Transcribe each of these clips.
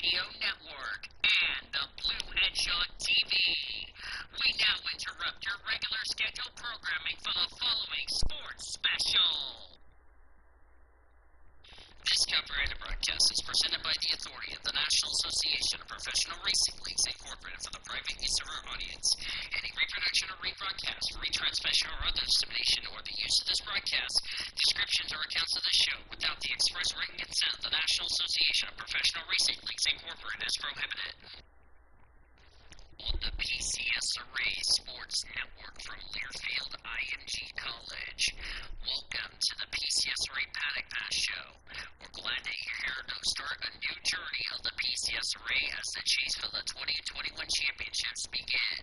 Radio Network and the Blue Hedgehog TV. We now interrupt your regular scheduled programming for the following sports special. This copyrighted broadcast is presented by the authority of the National Association of Professional Racing Leagues, Incorporated, for the private use of our audience. Any reproduction or rebroadcast, retransmission, or other dissemination or the use of this broadcast, descriptions or accounts of the show without the express written consent of the National Association of Professional Racing Leagues, Incorporated, is prohibited. On the PCSRA Sports Network from Learfield IMG College, welcome to the PCSRA Paddock Pass Show. We're glad that you're here to start a new journey of the PCSRA as the chase for the 2021 championships begin.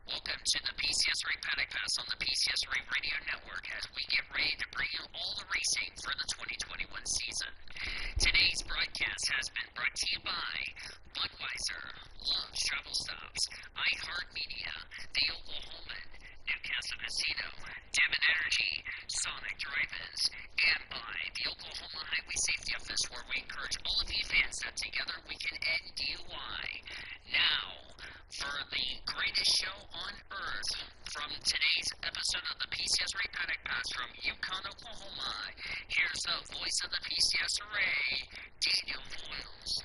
Welcome to the PCSRA Paddock Pass on the PCSRA Radio Network as we get ready to bring you all the racing for the 2021 season. Today's broadcast has been brought to you by Budweiser, Love's Travel Stops, iHeartMedia, The Oklahoman, Newcastle Casino, Devon Energy, Sonic Drive-Ins, and by the Oklahoma Highway Safety Office, where we encourage all of you fans that together we can end DUI. Now, for the greatest show on earth, from today's episode of the PCSRA Paddock Pass from Yukon, Oklahoma, here's the voice of the PCSRA, Daniel Voiles.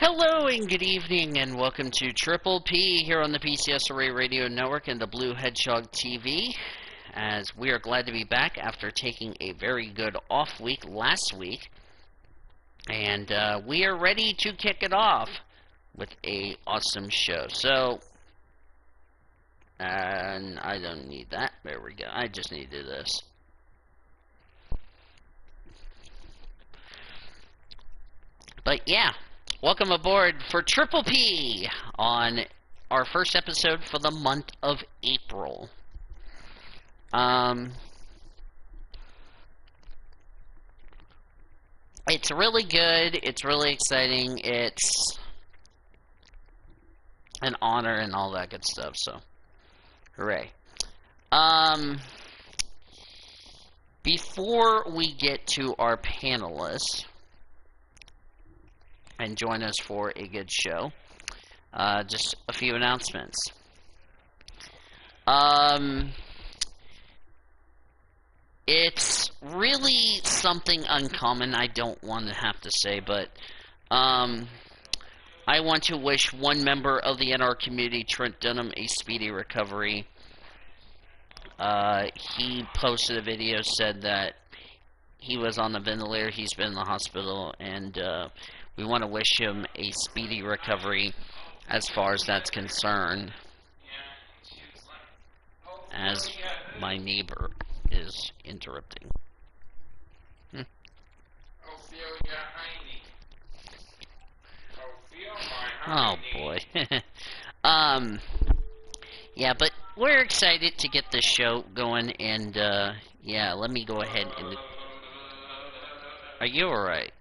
Hello and good evening and welcome to Triple P here on the PCSRA Radio Network and the Blue Hedgehog TV, as we are glad to be back after taking a very good off week last week, and we are ready to kick it off with a awesome show. So, and I don't need that, there we go, I just need to do this. But yeah, welcome aboard for Triple P on our first episode for the month of April. It's really good, it's really exciting, it's an honor and all that good stuff, so hooray. Before we get to our panelists and join us for a good show, just a few announcements. It's really something uncommon, I don't want to have to say, but I want to wish one member of the NR community, Trent Dunham, a speedy recovery. He posted a video, said that he was on the ventilator, he's been in the hospital, and we want to wish him a speedy recovery as far as that's concerned, as my neighbor is interrupting. Oh boy. Yeah, but we're excited to get this show going, and yeah, let me go ahead and... Are you alright?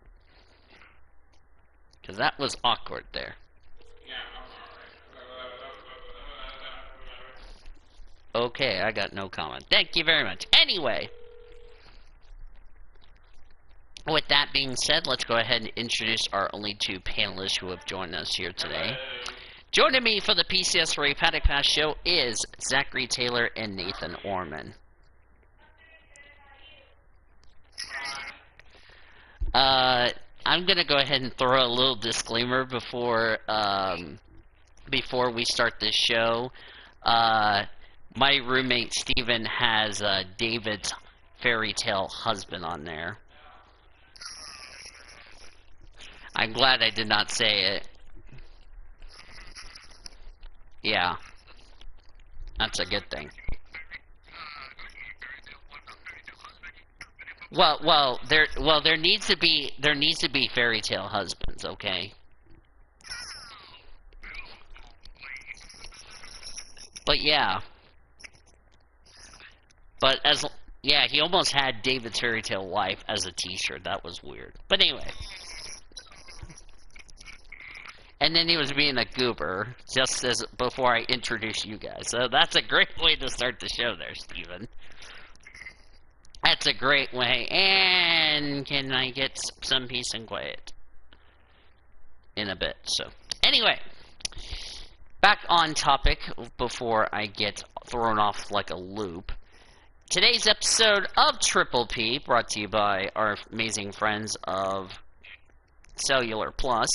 Because that was awkward there. Okay, I got no comment. Thank you very much. Anyway, with that being said, let's go ahead and introduce our only two panelists who have joined us here today. Joining me for the PCSRA Paddock Pass show is Zachary Taylor and Nathan Orman. I'm going to go ahead and throw a little disclaimer before before we start this show. My roommate Steven has David's fairy tale husband on there. I'm glad I did not say it. Yeah. That's a good thing. Well, there needs to be fairy tale husbands, okay? But yeah. But yeah, he almost had David's fairy tale wife as a t-shirt. That was weird. But anyway. And then he was being a goober, just as before I introduce you guys. So that's a great way to start the show there, Steven. That's a great way. And can I get some peace and quiet in a bit? So, anyway, back on topic before I get thrown off like a loop. Today's episode of Triple P, brought to you by our amazing friends of Cellular Plus.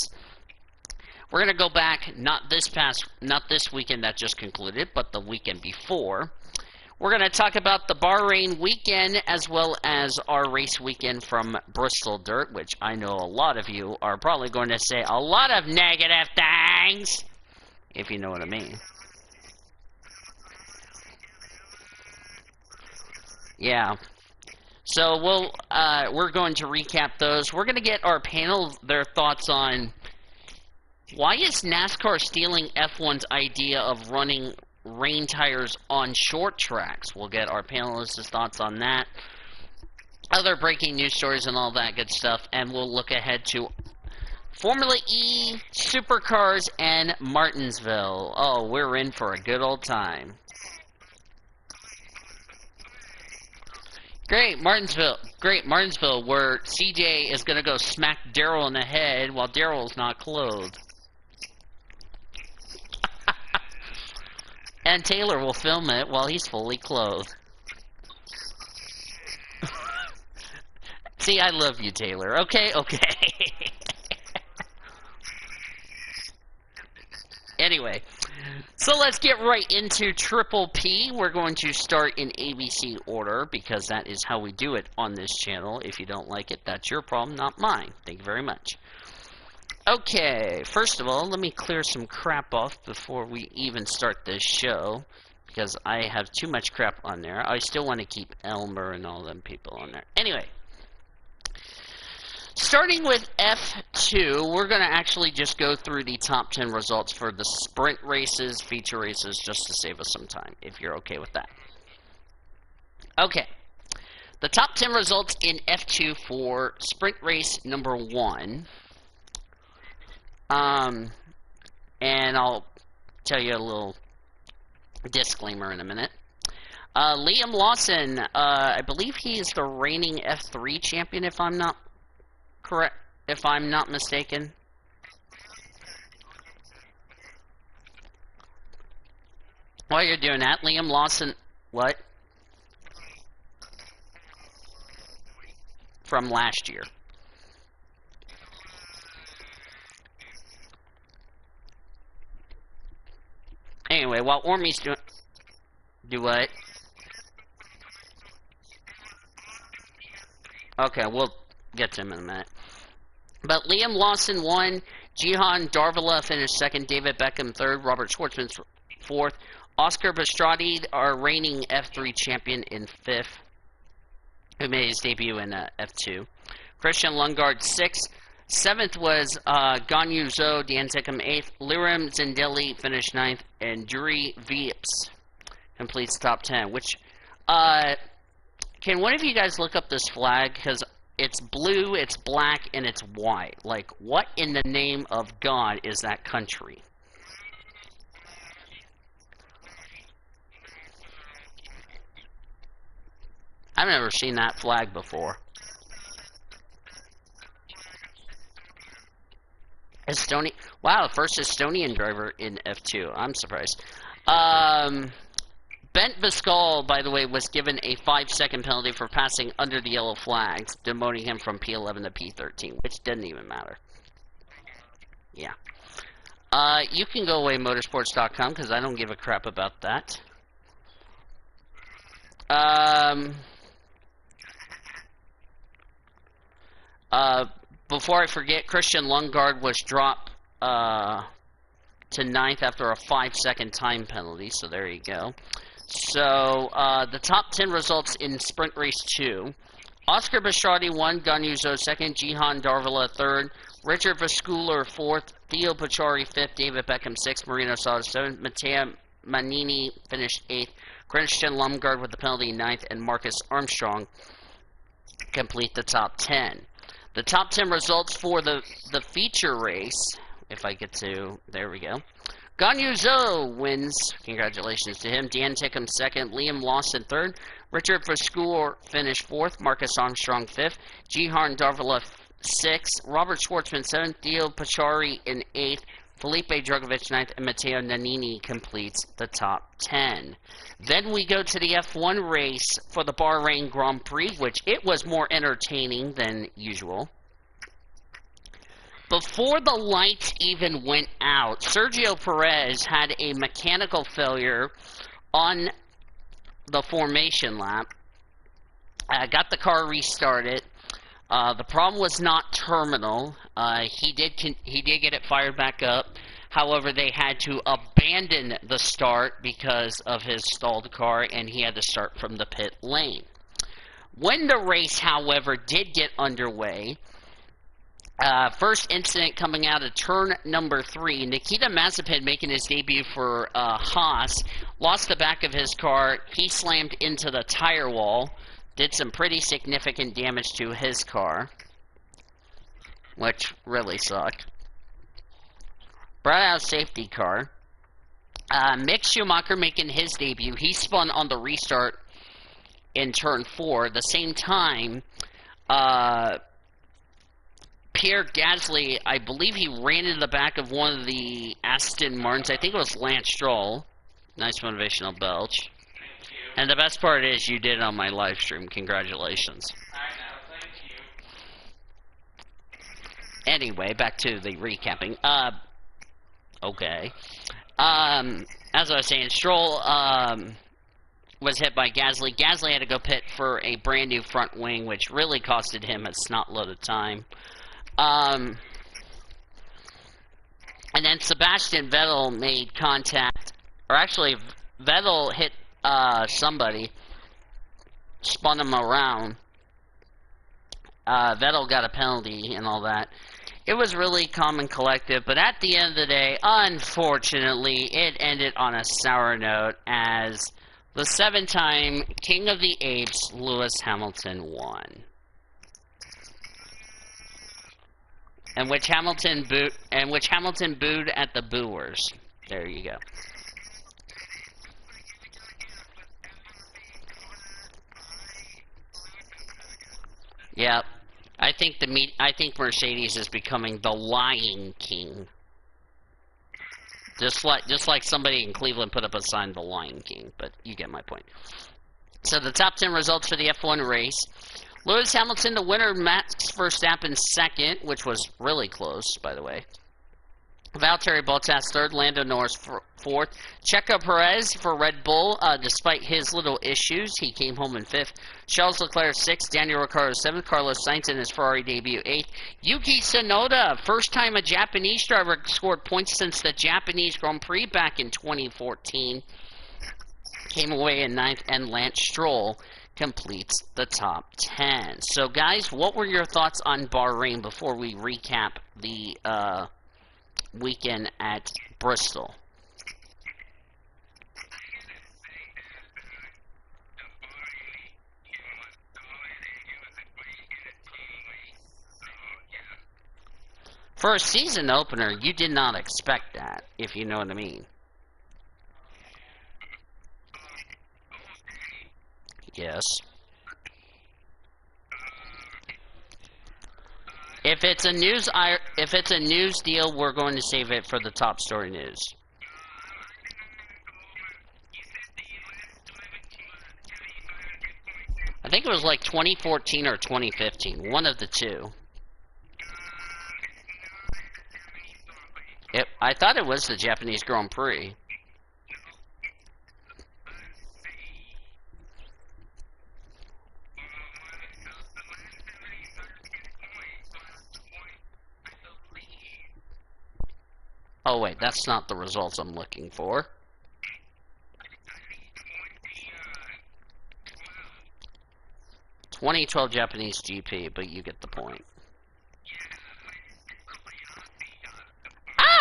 We're going to go back, not this weekend that just concluded, but the weekend before. We're going to talk about the Bahrain weekend as well as our race weekend from Bristol Dirt, which I know a lot of you are probably going to say a lot of negative things, if you know what I mean. Yeah. So we're going to recap those. We're going to get our panel their thoughts on why is NASCAR stealing F1's idea of running rain tires on short tracks? We'll get our panelists' thoughts on that. Other breaking news stories and all that good stuff. And we'll look ahead to Formula E, Supercars, and Martinsville. Oh, we're in for a good old time. Great, Martinsville, where CJ is going to go smack Daryl in the head while Daryl's not clothed. And Taylor will film it while he's fully clothed. See, I love you, Taylor. Okay. Anyway, so let's get right into Triple P. We're going to start in ABC order because that is how we do it on this channel. If you don't like it, that's your problem, not mine. Thank you very much. Okay, first of all, let me clear some crap off before we even start this show, because I have too much crap on there. I still want to keep Elmer and all them people on there. Anyway, starting with F2, we're going to actually just go through the top 10 results for the sprint races, feature races, just to save us some time, if you're okay with that. Okay, the top 10 results in F2 for sprint race number 1. And I'll tell you a little disclaimer in a minute. Liam Lawson, I believe he is the reigning F3 champion, if I'm not correct, if I'm not mistaken. While you're doing that, Liam Lawson, what? From last year. Anyway, while Ormy's doing... Do what? Okay, we'll get to him in a minute. But Liam Lawson won. Jihan Darvala finished second. David Beckham third. Robert Schwartzman fourth. Oscar Pastradi, our reigning F3 champion, in fifth, who made his debut in F2. Christian Lundgaard sixth. Seventh was Ganyu Zhou, Dan Sikkim eighth. Liram Zindelli finished ninth, and Juri Vieps completes top 10. Which, can one of you guys look up this flag? Because it's blue, it's black, and it's white. Like, what in the name of God is that country? I've never seen that flag before. Estonia. Wow, first Estonian driver in F2. I'm surprised. Bent Viscal, by the way, was given a 5-second penalty for passing under the yellow flags, demoting him from P11 to P13, which didn't even matter. Yeah. You can go away motorsports.com because I don't give a crap about that. Before I forget, Christian Lundgaard was dropped to 9th after a 5-second time penalty, so there you go. So, the top 10 results in Sprint Race 2. Oscar Bisciardi 1, Ganyuzo 2nd, Jihan Darvala 3rd, Richard Vascular 4th, Theo Pacciari 5th, David Beckham 6th, Marino Sosa 7th, Matteo Manini finished 8th, Christian Lundgaard with the penalty 9th, and Marcus Armstrong complete the top 10. The top 10 results for the feature race, if I get to, there we go. Ganyuzo wins, congratulations to him. Dan Tickham 2nd, Liam Lawson 3rd, Richard Vascour finished 4th, Marcus Armstrong 5th, Jihan Darvala 6th, Robert Schwartzman 7th, Theo Pacciari in 8th, Felipe Drugovich 9th, and Matteo Nannini completes the top 10. Then we go to the F1 race for the Bahrain Grand Prix, which it was more entertaining than usual. Before the lights even went out, Sergio Perez had a mechanical failure on the formation lap. Got the car restarted. The problem was not terminal. He did get it fired back up. However, they had to abandon the start because of his stalled car, and he had to start from the pit lane. When the race, however, did get underway, first incident coming out of turn number 3, Nikita Mazepin making his debut for Haas, lost the back of his car. He slammed into the tire wall, did some pretty significant damage to his car, which really sucked. Brought out a safety car. Mick Schumacher making his debut. He spun on the restart in turn 4. At the same time, Pierre Gasly, I believe he ran into the back of one of the Aston Martins. I think it was Lance Stroll. Nice motivational belch. And the best part is you did it on my live stream. Congratulations. I know, thank you. Anyway, back to the recapping. Okay. As I was saying, Stroll was hit by Gasly. Gasly had to go pit for a brand new front wing, which really costed him a snot load of time. And then Sebastian Vettel made contact, or actually Vettel hit somebody, spun him around. Vettel got a penalty and all that. It was really calm and collective, but at the end of the day, unfortunately, it ended on a sour note as the 7-time King of the Apes, Lewis Hamilton, won. And which Hamilton booed at the booers. There you go. Yep. I think Mercedes is becoming the lying king. Just like somebody in Cleveland put up a sign, the Lion King, but you get my point. So the top 10 results for the F1 race. Lewis Hamilton, the winner, Max Verstappen second, which was really close, by the way. Valtteri Bottas third, Lando Norris fourth. Checo Perez for Red Bull, despite his little issues, he came home in fifth. Charles Leclerc sixth, Daniel Ricciardo seventh, Carlos Sainz in his Ferrari debut eighth. Yuki Tsunoda, first time a Japanese driver scored points since the Japanese Grand Prix back in 2014, came away in ninth, and Lance Stroll completes the top 10. So guys, what were your thoughts on Bahrain before we recap the weekend at Bristol? For a season opener, you did not expect that, if you know what I mean. Yes. If it's a news deal, we're going to save it for the top story news. I think it was like 2014 or 2015, one of the two. I thought it was the Japanese Grand Prix. Oh wait, that's not the results I'm looking for. "2012 Japanese GP," but you get the point.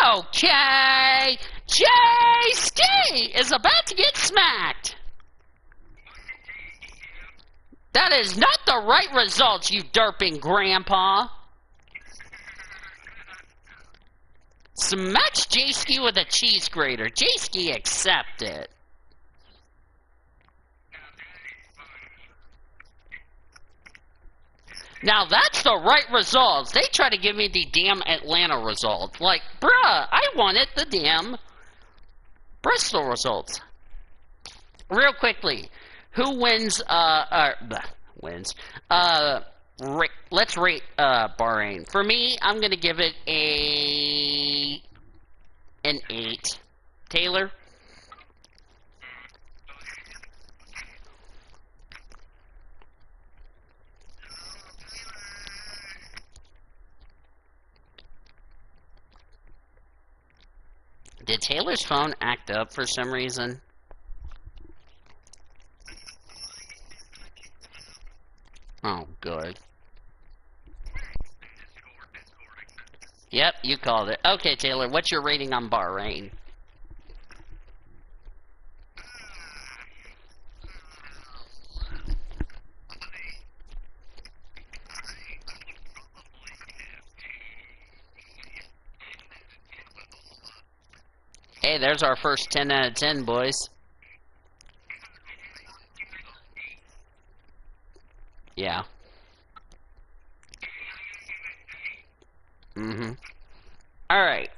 Okay! JST is about to get smacked! That is not the right results, you derping grandpa! Smacks J-Ski with a cheese grater. J-Ski accept it. Now that's the right results. They try to give me the damn Atlanta results. Like, bruh, I wanted the damn Bristol results. Real quickly, who wins, let's rate, Bahrain. For me, I'm gonna give it an 8. Taylor? Did Taylor's phone act up for some reason? Oh, good. Yep, you called it. Okay, Taylor, what's your rating on Bahrain? Hey, there's our first 10 out of 10, boys. Yeah. Alright.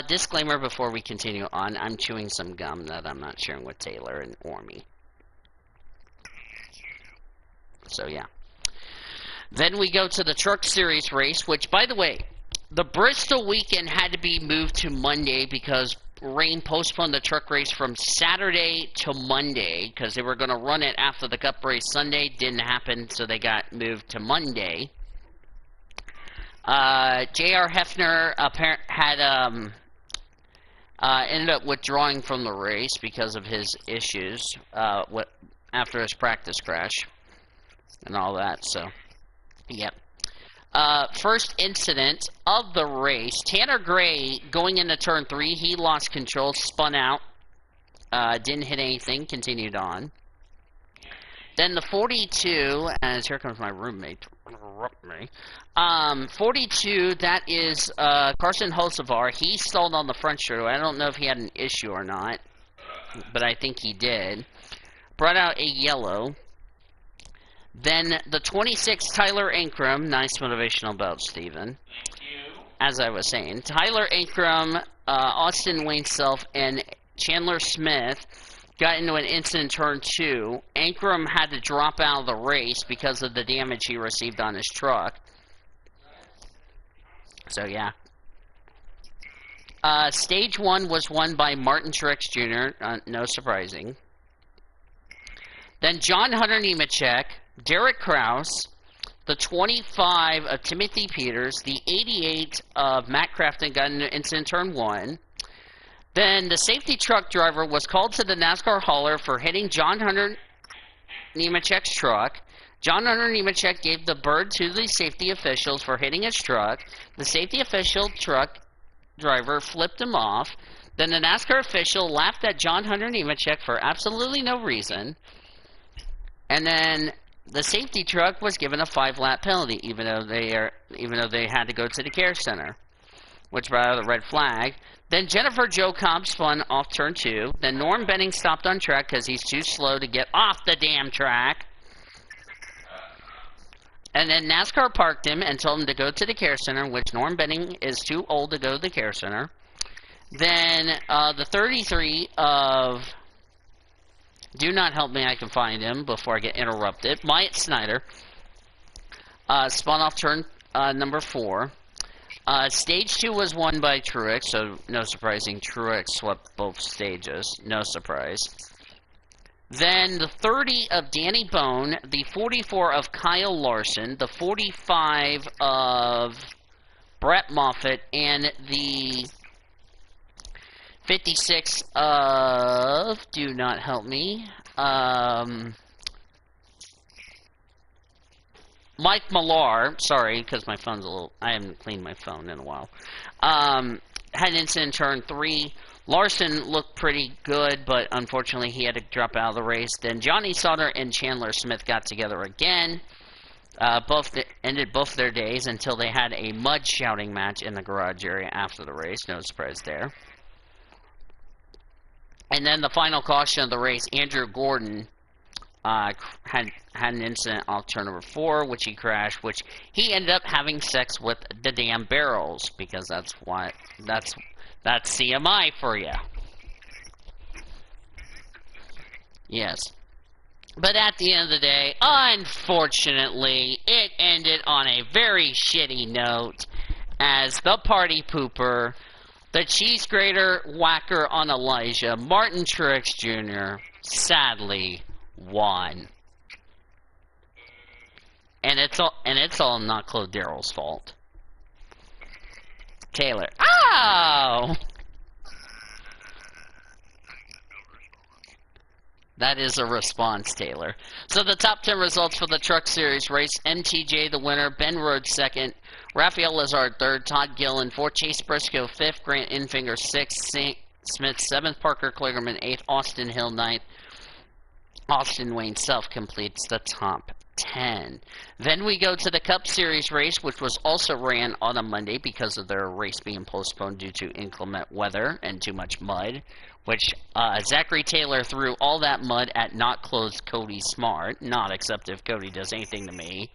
Disclaimer before we continue on. I'm chewing some gum that I'm not sharing with Taylor and Ormy. So, yeah. Then we go to the Truck Series race, which, by the way, the Bristol weekend had to be moved to Monday because rain postponed the truck race from Saturday to Monday because they were going to run it after the Cup race Sunday. Didn't happen, so they got moved to Monday. J.R. Hefner ended up withdrawing from the race because of his issues after his practice crash and all that. So, yep. First incident of the race, Tanner Gray going into turn 3, he lost control, spun out, didn't hit anything, continued on. Then the 42, as here comes my roommate to interrupt me. 42, that is Carson Hocevar. He stalled on the front straight. I don't know if he had an issue or not, but I think he did. Brought out a yellow. Then the 26, Tyler Ankrum. Nice motivational belt, Steven. Thank you. As I was saying, Tyler Ankrum, Austin Wayne Self, and Chandler Smith got into an incident turn 2. Ankrum had to drop out of the race because of the damage he received on his truck. So, yeah. Stage 1 was won by Martin Truex Jr., no surprising. Then John Hunter Nemechek, Derek Kraus, the 25 of Timothy Peters, the 88 of Matt Crafton got into incident turn 1. Then the safety truck driver was called to the NASCAR hauler for hitting John Hunter Nemechek's truck. John Hunter Nemechek gave the bird to the safety officials for hitting his truck. The safety official truck driver flipped him off. Then the NASCAR official laughed at John Hunter Nemechek for absolutely no reason. And then the safety truck was given a 5-lap penalty, even though they had to go to the care center, which brought out a red flag. Then Jennifer Jo Cobb spun off turn 2. Then Norm Benning stopped on track because he's too slow to get off the damn track. And then NASCAR parked him and told him to go to the care center, which Norm Benning is too old to go to the care center. Then the 33 of... Do not help me, I can find him before I get interrupted. Myatt Snyder spun off turn number 4. Stage 2 was won by Truex, so no surprising. Truex swept both stages. No surprise. Then the 30 of Danny Bone, the 44 of Kyle Larson, the 45 of Brett Moffitt, and the 56 of, do not help me, Mike Millar, sorry, because my phone's a little, I haven't cleaned my phone in a while, had an incident in turn 3. Larson looked pretty good, but unfortunately he had to drop out of the race. Then Johnny Sauter and Chandler Smith got together again. Ended both their days until they had a mud shouting match in the garage area after the race. No surprise there. And then the final caution of the race, Andrew Gordon had an incident off turn number 4, which he crashed, which he ended up having sex with the damn barrels, because that's CMI for you. Yes. But at the end of the day, unfortunately, it ended on a very shitty note, as the party pooper, the cheese grater whacker on Elijah, Martin Truex Jr., sadly won. And it's all not Claude Darrell's fault. Taylor. Oh! That is a response, Taylor. So the top 10 results for the Truck Series race: MTJ the winner, Ben Rhodes second, Rafael Lazard third, Todd Gillen fourth, Chase Briscoe fifth, Grant Infinger sixth, St. Smith seventh, Parker Kligerman eighth, Austin Hill ninth. Austin Wayne Self completes the top 10. Then we go to the Cup Series race, which was also ran on a Monday because of their race being postponed due to inclement weather and too much mud, which Zachary Taylor threw all that mud at not clothed Cody Smart. Not accept if Cody does anything to me.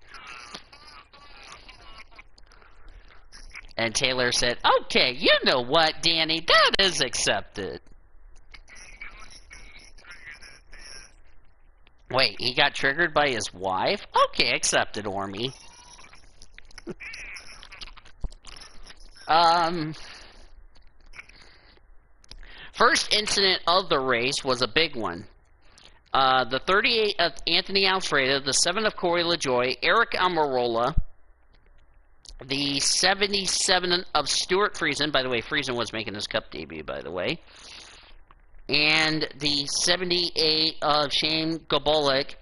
And Taylor said, okay, you know what, Danny, that is accepted. Wait, he got triggered by his wife? Okay, accepted, Ormy. First incident of the race was a big one. The 38 of Anthony Alfredo, the 7 of Corey LaJoie, Eric Almirola, the 77 of Stuart Friesen. By the way, Friesen was making his Cup debut, by the way. And the 78 of Shane Gobolik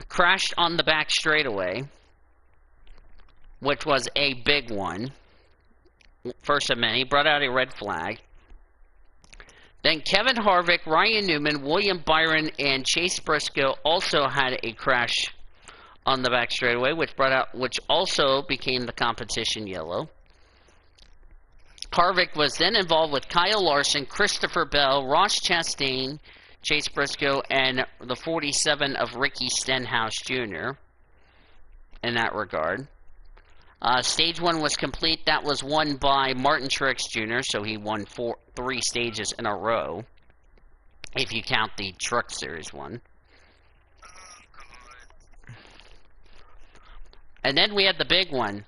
crashed on the back straightaway, which was a big one. First of many, brought out a red flag. Then Kevin Harvick, Ryan Newman, William Byron, and Chase Briscoe also had a crash on the back straightaway, which also became the competition yellow. Harvick was then involved with Kyle Larson, Christopher Bell, Ross Chastain, Chase Briscoe, and the 47 of Ricky Stenhouse Jr. in that regard. Stage 1 was complete. That was won by Martin Truex Jr., so he won 3 stages in a row, if you count the Truck Series one. And then we had the big one.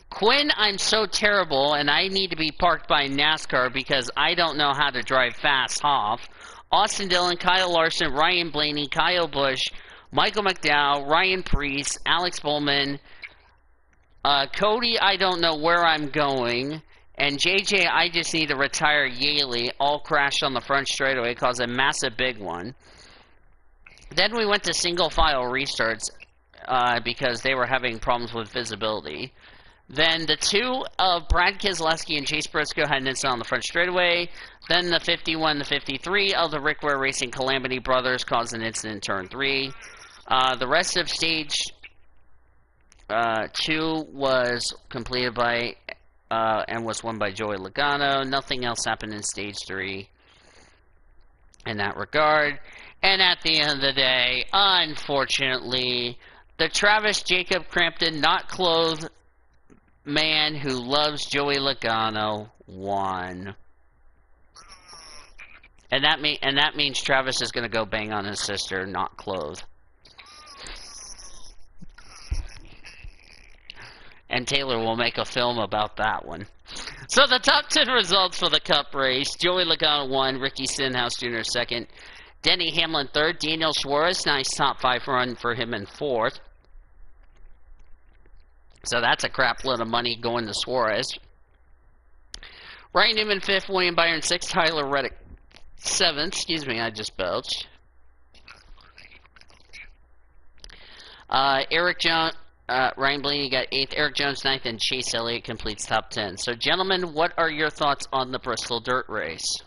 Quinn, I'm so terrible, and I need to be parked by NASCAR because I don't know how to drive fast off. Austin Dillon, Kyle Larson, Ryan Blaney, Kyle Busch, Michael McDowell, Ryan Preece, Alex Bowman, Cody, I don't know where I'm going, and JJ, I just need to retire Yaley, all crashed on the front straightaway, caused a massive big one. Then we went to single file restarts because they were having problems with visibility. Then the 2 of Brad Keselowski and Chase Briscoe had an incident on the front straightaway. Then the 51, the 53 of the Rick Ware Racing Calamity Brothers caused an incident in turn 3. The rest of stage 2 was completed by and was won by Joey Logano. Nothing else happened in stage 3 in that regard. And at the end of the day, unfortunately, the Travis Jacob Crampton not clothed man who loves Joey Logano won. And that means Travis is going to go bang on his sister, not clothed. And Taylor will make a film about that one. So the top 10 results for the Cup race. Joey Logano won. Ricky Stenhouse Jr. second. Denny Hamlin third. Daniel Suarez, nice top 5 run for him in fourth. So that's a crap load of money going to Suarez. Ryan Newman fifth. William Byron sixth. Tyler Reddick seventh. Excuse me, I just belched. Eric Jones, Ryan Blaney got 8th, Eric Jones 9th, and Chase Elliott completes top 10. So, gentlemen, what are your thoughts on the Bristol Dirt Race?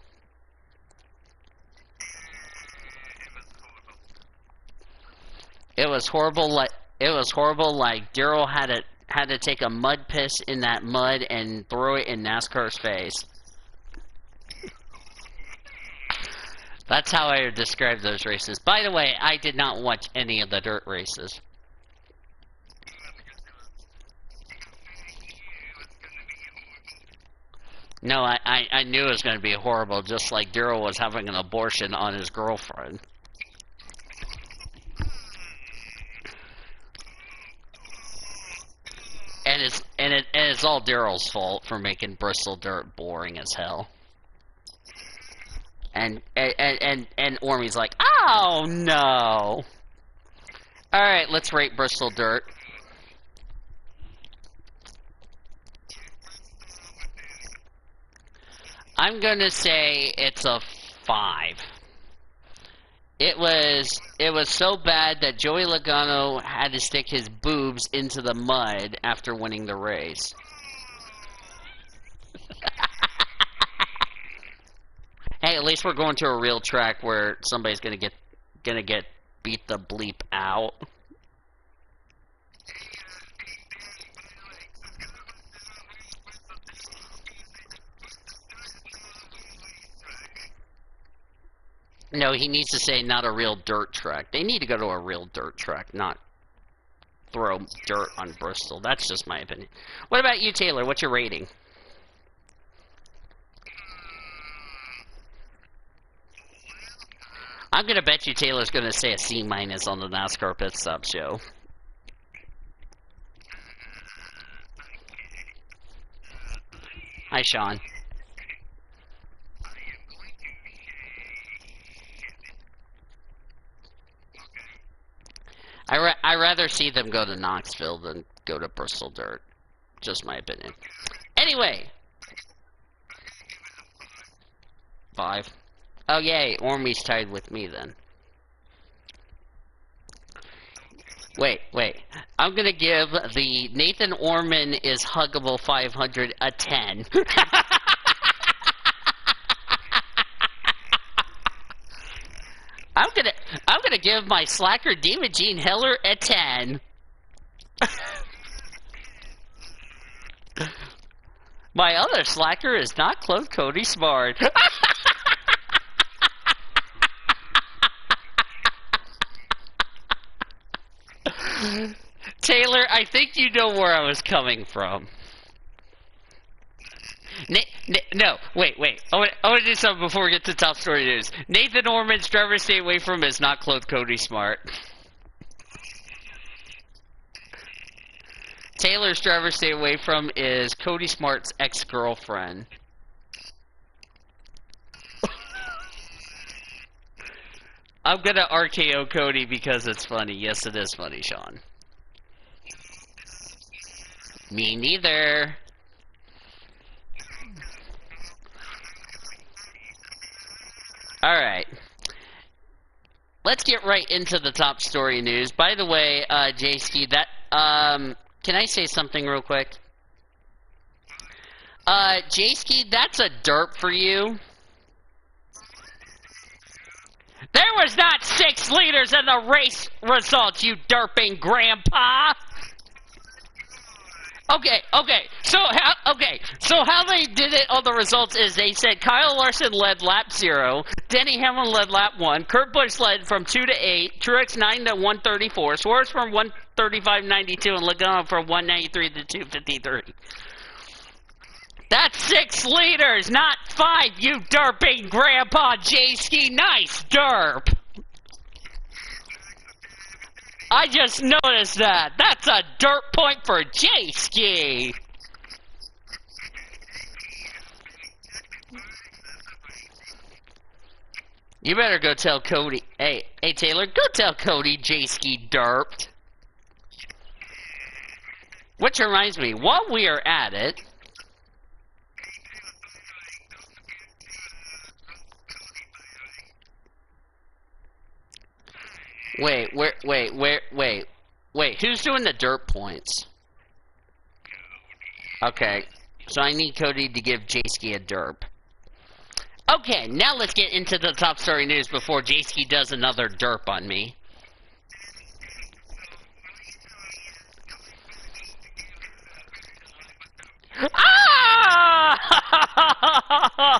It was horrible. Like Daryl had to take a mud piss in that mud and throw it in NASCAR's face. That's how I would describe those races. By the way, I did not watch any of the dirt races. No, I knew it was going to be horrible, just like Daryl was having an abortion on his girlfriend. And it's all Daryl's fault for making Bristol Dirt boring as hell. And Ormy's like, oh no. Alright, let's rate Bristol Dirt. I'm gonna say it's a 5. It was so bad that Joey Logano had to stick his boobs into the mud after winning the race. Hey, at least we're going to a real track where somebody's gonna get beat the bleep out. No, he needs to say not a real dirt track. They need to go to a real dirt track, not throw dirt on Bristol. That's just my opinion. What about you, Taylor? What's your rating? I'm going to bet you Taylor's going to say a C- on the NASCAR Pit Stop Show. Hi, Sean. I rather see them go to Knoxville than go to Bristol Dirt. Just my opinion. Anyway. 5. Oh, yay. Ormy's tied with me then. Wait. I'm going to give the Nathan Orman is Huggable 500 a 10. I'm gonna give my slacker David Gene Heller a 10. My other slacker is not Claude Cody Smart. Taylor, I think you know where I was coming from. No, wait. I want to do something before we get to top story news. Nathan Orman's driver stay away from is not Claude Cody Smart. Taylor's driver stay away from is Cody Smart's ex-girlfriend. I'm gonna RKO Cody because it's funny. Yes, it is funny, Sean. Me neither. Alright. Let's get right into the top story news. By the way, J-Ski, that, can I say something real quick? J-Ski, that's a derp for you. There was not 6 leaders in the race results, you derping grandpa! Okay. So how they did it on the results is they said Kyle Larson led lap 0, Denny Hamlin led lap 1, Kurt Busch led from 2 to 8, Truex 9 to 134, Suarez from 135.92, and Logano from 193 to 253. That's 6 leaders, not 5, you derping grandpa J-Ski. Nice derp. I just noticed that. That's a dirt point for J-Ski. You better go tell Cody. Hey, Taylor, go tell Cody J-Ski derped. Which reminds me, while we are at it... Wait, who's doing the dirt points? Okay, so I need Cody to give J-Ski a derp. Okay, now let's get into the top story news before J-Ski does another derp on me.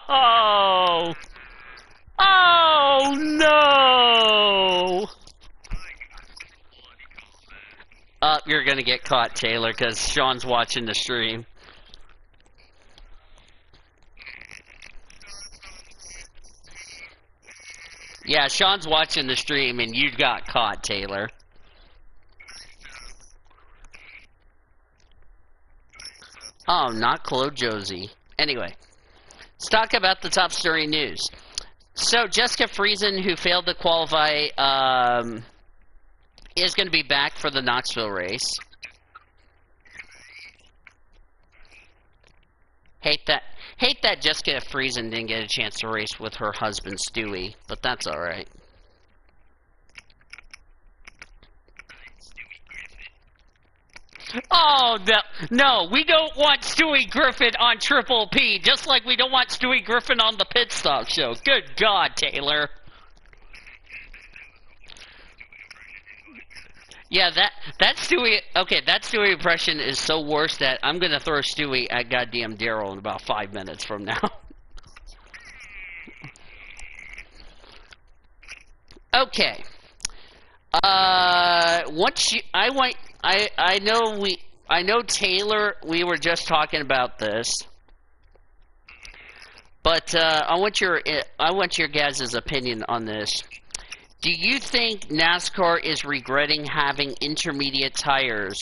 Oh! Oh no! You're gonna get caught, Taylor, because Sean's watching the stream. Yeah, Sean's watching the stream and you got caught, Taylor. Oh, not Chloe Josie. Anyway, let's talk about the top story news. So, Jessica Friesen, who failed to qualify, is going to be back for the Knoxville race. Hate that Jessica Friesen didn't get a chance to race with her husband Stewie, but that's alright. Oh, no, we don't want Stewie Griffin on Triple P, just like we don't want Stewie Griffin on the Pit Stop Show. Good God, Taylor. Yeah, that Stewie impression is so worse that I'm gonna throw Stewie at goddamn Daryl in about 5 minutes from now. Okay. I know Taylor, we were just talking about this. But I want your guys' opinion on this. Do you think NASCAR is regretting having intermediate tires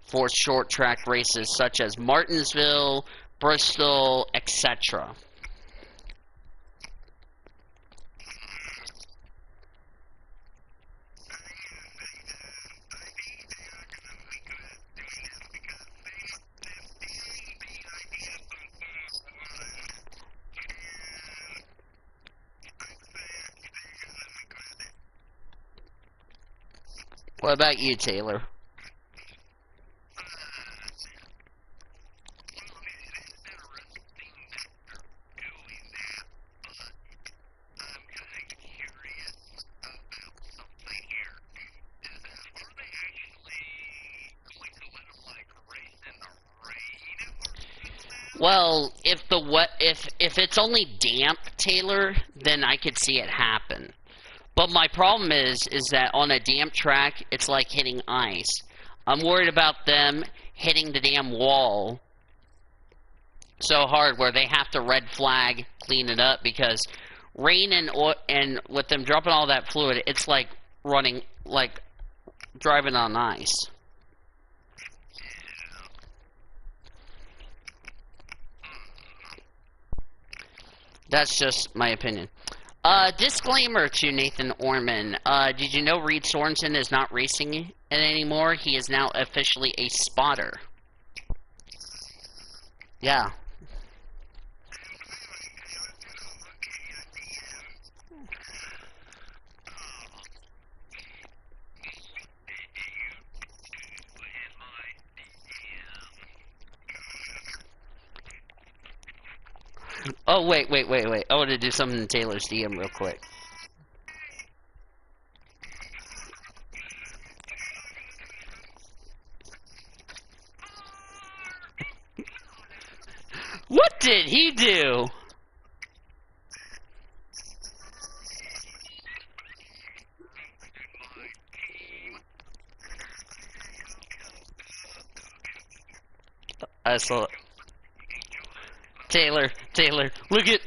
for short track races such as Martinsville, Bristol, etc.? What about you, Taylor? Well, if it's only damp, Taylor, then I could see it happen. But my problem is that on a damp track, it's like hitting ice. I'm worried about them hitting the damn wall so hard where they have to red flag clean it up, because rain and with them dropping all that fluid, it's like driving on ice. That's just my opinion. Disclaimer to Nathan Orman. Did you know Reed Sorensen is not racing it anymore? He is now officially a spotter. Yeah. Oh, wait. I want to do something in Taylor's DM real quick. What did he do? I saw it. Taylor, look at...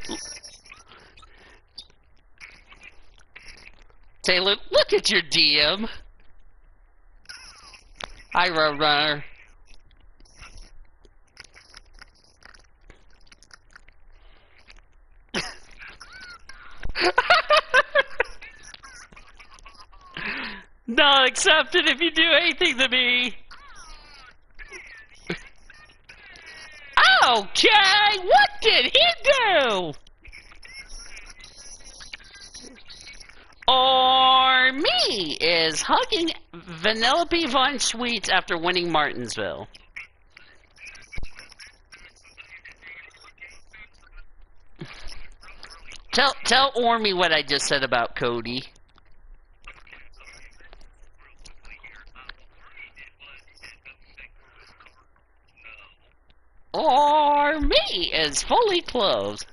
Taylor, look at your DM. Hi, Roadrunner. Not accepted if you do anything to me. Okay, what did he do? Or me is hugging Vanellope Von Sweets after winning Martinsville. Tell Ormy what I just said about Cody. Or me is fully clothed.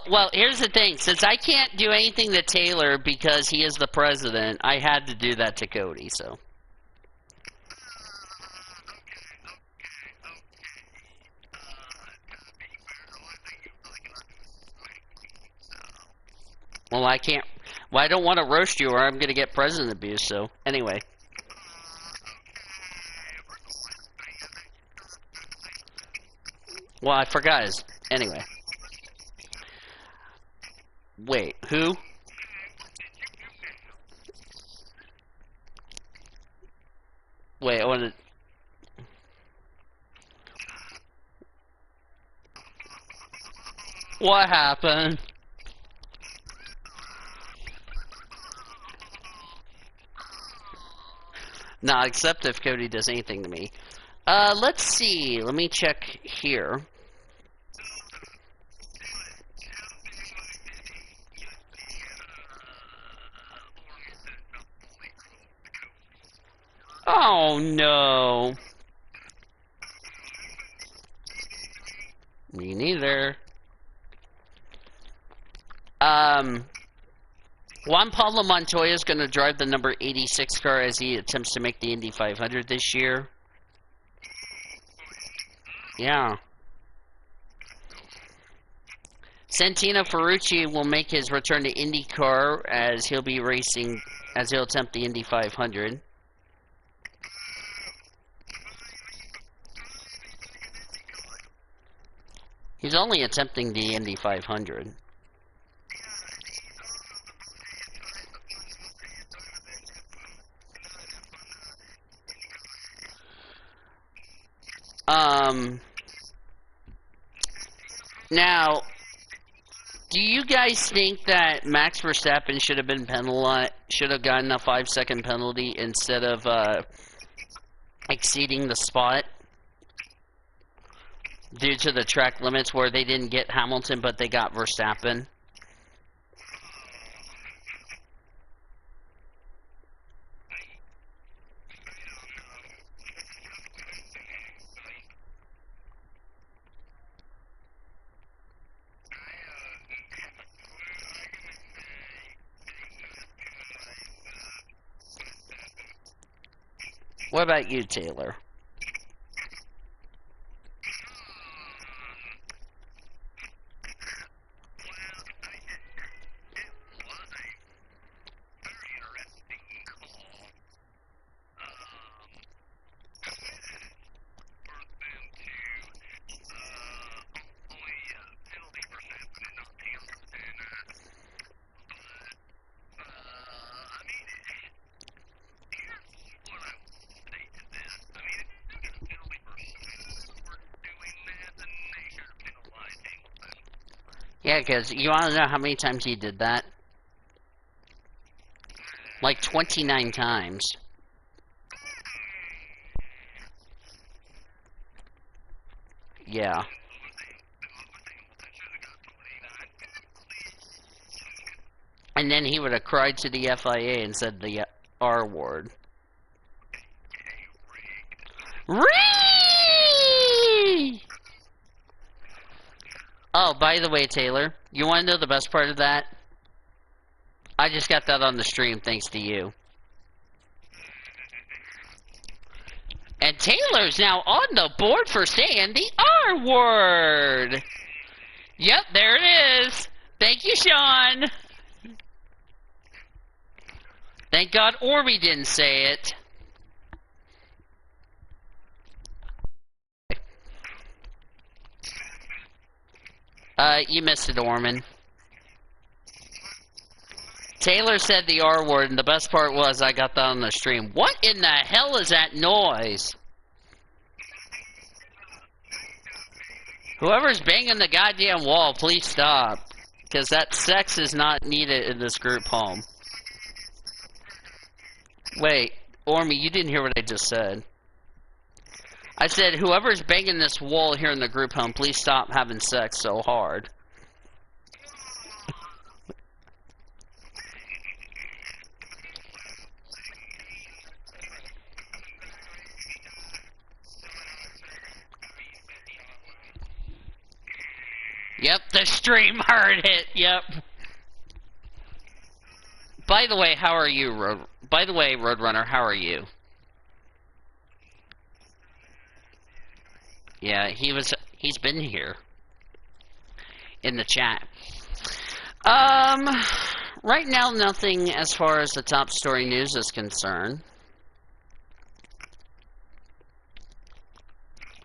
Well, here's the thing. Since I can't do anything to Taylor because he is the president, I had to do that to Cody, so. Well, I can't. Well, I don't want to roast you or I'm going to get president abuse, so. Anyway. Well, I forgot his. Anyway. Wait, who? Wait, I want to. What happened? Not except if Cody does anything to me. Let's see. Let me check here. Oh no. Me neither. Juan Pablo Montoya is going to drive the number 86 car as he attempts to make the Indy 500 this year. Yeah. Santino Ferrucci will make his return to IndyCar as he'll be racing, as he'll attempt the Indy 500. He's only attempting the Indy 500. Now, do you guys think that Max Verstappen should have been penalized, should have gotten a 5-second penalty instead of exceeding the spot due to the track limits where they didn't get Hamilton but they got Verstappen? What about you, Taylor? Yeah, because you want to know how many times he did that? Like 29 times. Yeah. And then he would have cried to the FIA and said the R word. Ree! Oh, by the way, Taylor, you want to know the best part of that? I just got that on the stream thanks to you. Taylor's now on the board for saying the R word. Yep, there it is. Thank you, Sean. Thank God Orby didn't say it. You missed it, Orman. Taylor said the R word, and the best part was I got that on the stream. What in the hell is that noise? Whoever's banging the goddamn wall, please stop. Because that sex is not needed in this group home. Wait, Ormy, you didn't hear what I just said. I said, whoever's banging this wall here in the group home, please stop having sex so hard. Yep, the stream heard it. Yep. By the way, how are you, Roadrunner? How are you? Yeah, he's been here in the chat. Right now, nothing as far as the top story news is concerned.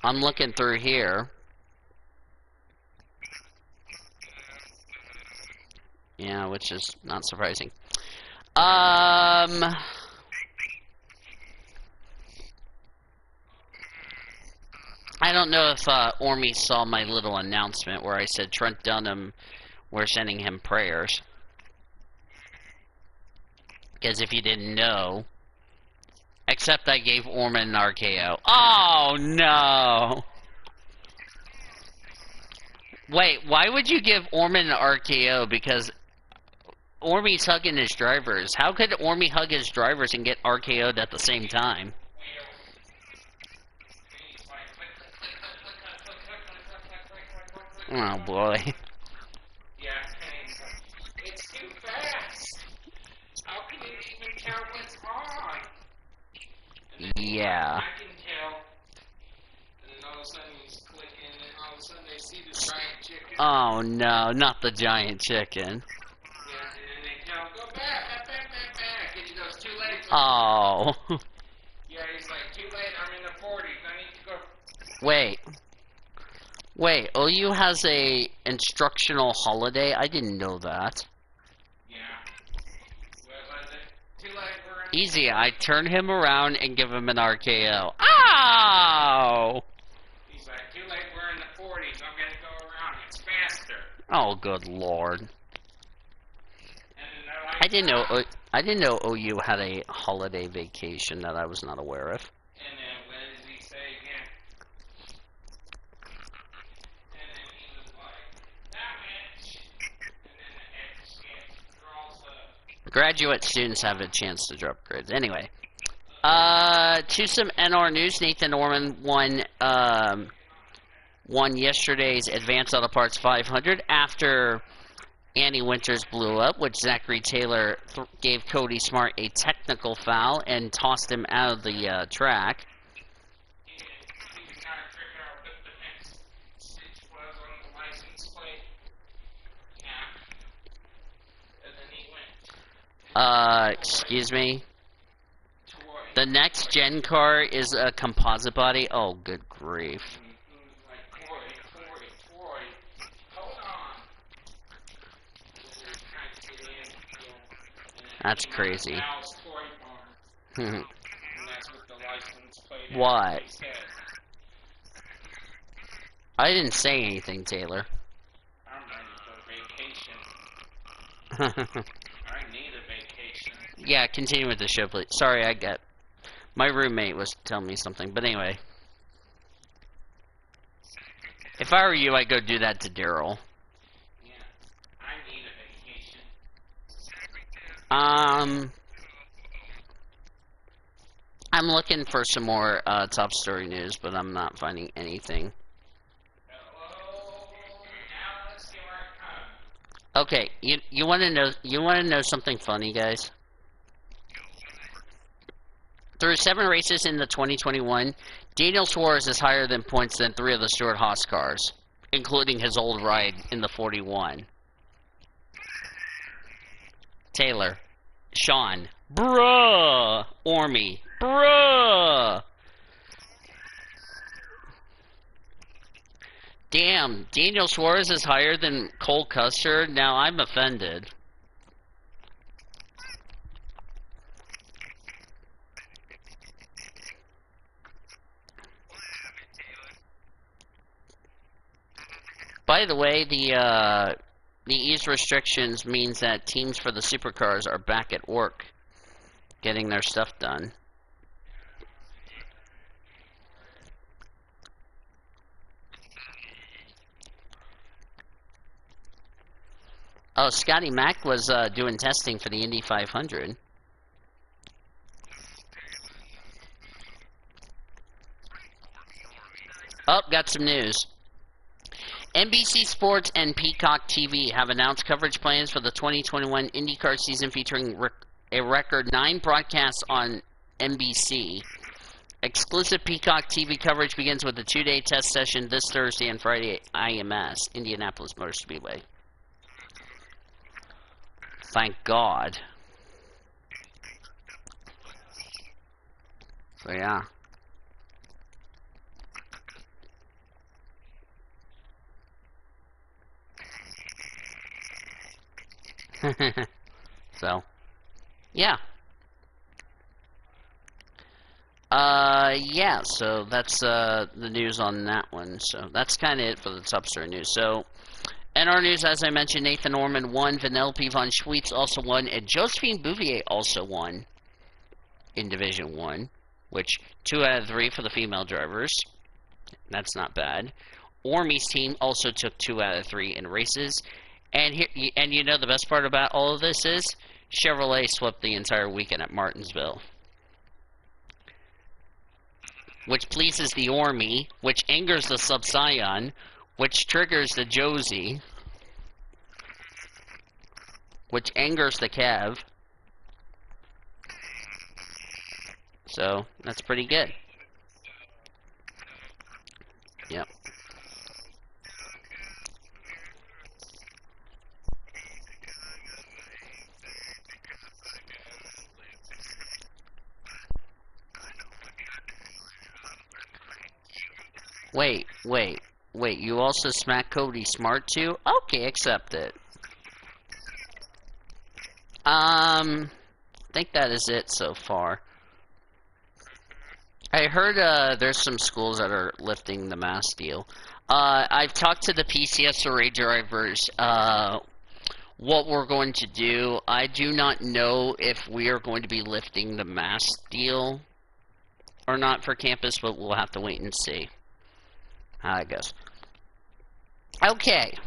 I'm looking through here. Yeah, which is not surprising. I don't know if Ormy saw my little announcement where I said Trent Dunham, we're sending him prayers. Because if you didn't know, except I gave Orman an RKO. Oh no! Wait, why would you give Orman an RKO? Because Ormy's hugging his drivers. How could Ormy hug his drivers and get RKO'd at the same time? Oh boy. Yeah, it's too fast. How can you even tell what's on? Yeah. I can tell. And then all of a sudden he's clicking, and all of a sudden they see the giant chicken. Oh no, not the giant chicken. Yeah, and then they tell him, go back. And he goes, too late. Oh. Yeah, he's like, too late, I'm in the 40s, I need to go. Wait, OU has a instructional holiday? I didn't know that. Yeah. What was it? Too late, we're in Easy, I turn him around and give him an RKO. Ow! He's like, too late, we're in the 40s, I'm gonna go around, it's faster. Oh, good lord. And then they're like, I didn't know OU had a holiday vacation that I was not aware of. And then what does he say again? And then he was like, that bitch. And then the X draws up. Graduate students have a chance to drop grades. Anyway. To some NR news, Nathan Orman won yesterday's Advanced Auto Parts 500 after Annie Winters blew up, which Zachary Taylor gave Cody Smart a technical foul and tossed him out of the track. He was trying to figure out what the next stitch was on the license plate. Yeah. And then he went. Excuse me. Toy. The next gen car is a composite body. Oh, good grief. Like, toy. Hold on. That's crazy. Al's Toy Barn. And that's what the license plate What? actually said. I didn't say anything, Taylor. I'm ready for vacation. I need a vacation. Yeah, continue with the show, please. Sorry, my roommate was telling me something, but anyway. If I were you, I'd go do that to Daryl. Yeah, I need a vacation. I'm looking for some more top story news, but I'm not finding anything. Hello, now let's see where it comes. Okay, you want to know something funny, guys? Through 7 races in the 2021 Daniel Suarez is higher than points than 3 of the Stewart-Haas cars, including his old ride in the 41. Taylor. Sean. Bruh. Ormy. Bruh. Damn, Daniel Suarez is higher than Cole Custer? Now I'm offended. By the way, the ease restrictions means that teams for the supercars are back at work, getting their stuff done. Oh, Scotty Mack was doing testing for the Indy 500. Oh, got some news. NBC Sports and Peacock TV have announced coverage plans for the 2021 IndyCar season featuring a record 9 broadcasts on NBC. Exclusive Peacock TV coverage begins with a 2-day test session this Thursday and Friday at IMS, Indianapolis Motor Speedway. Thank God. So yeah. So, yeah. Yeah, so that's the news on that one. So that's kind of it for the top story news. So, in our news, as I mentioned, Nathan Norman won, Vanellope von Schweetz also won, and Josephine Bouvier also won in Division 1, which 2 out of 3 for the female drivers. That's not bad. Ormy's team also took 2 out of 3 in races. And here, and you know the best part about all of this is Chevrolet swept the entire weekend at Martinsville, which pleases the Ormy, which angers the Sub Scion, which triggers the Josie, which angers the Kev. So that's pretty good. Yep. Wait, you also smack Cody Smart too? Okay, accept it. I think that is it so far. I heard there's some schools that are lifting the mask deal. I've talked to the PCSRA drivers what we're going to do. I do not know if we are going to be lifting the mask deal or not for campus, but we'll have to wait and see how it goes. Okay.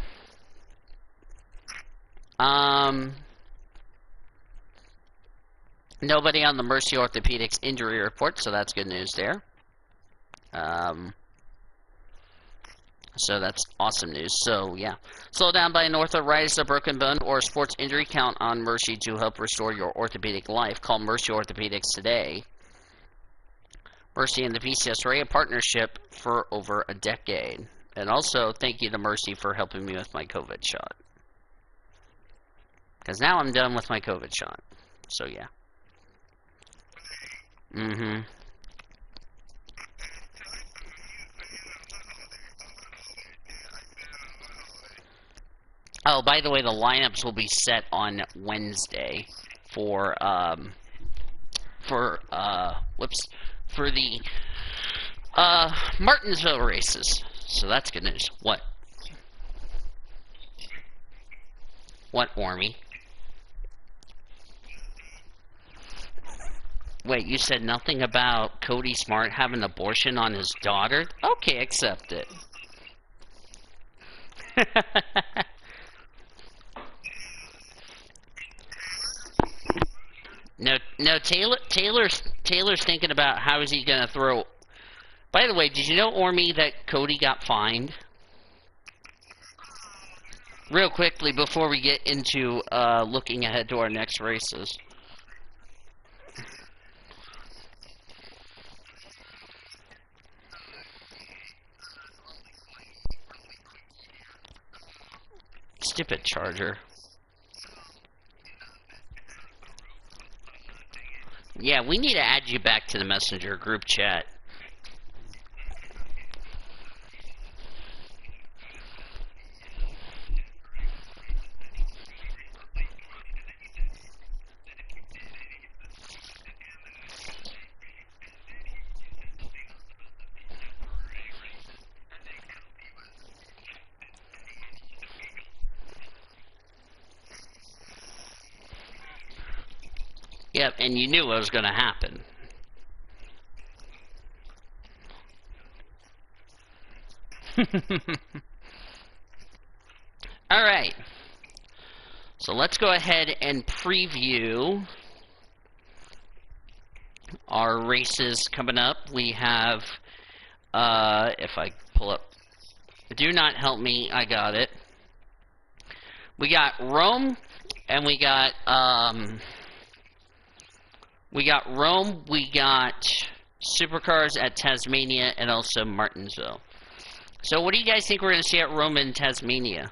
Nobody on the Mercy Orthopedics injury report, so that's good news there. So that's awesome news. So, yeah. Slow down by an ortho, a broken bone, or a sports injury, count on Mercy to help restore your orthopedic life. Call Mercy Orthopedics today. Mercy and the PCSRA, a partnership for over a decade. And also, thank you to Mercy for helping me with my COVID shot. Because now I'm done with my COVID shot. So, yeah. Oh, by the way, the lineups will be set on Wednesday for the Martinsville races. So that's good news. What? What, Ormy? Wait, you said nothing about Cody Smart having an abortion on his daughter? Okay, accept it. No, Taylor's thinking about how is he gonna throw. By the way, did you know, Ormy, that Cody got fined? Real quickly before we get into looking ahead to our next races. Stupid charger. Yeah, we need to add you back to the Messenger group chat. Yep, and you knew what was going to happen. Alright. So let's go ahead and preview our races coming up. We have, if I pull up, do not help me, I got it. We got Rome, and we got Rome, we got Supercars at Tasmania, and also Martinsville. So what do you guys think we're going to see at Rome and Tasmania?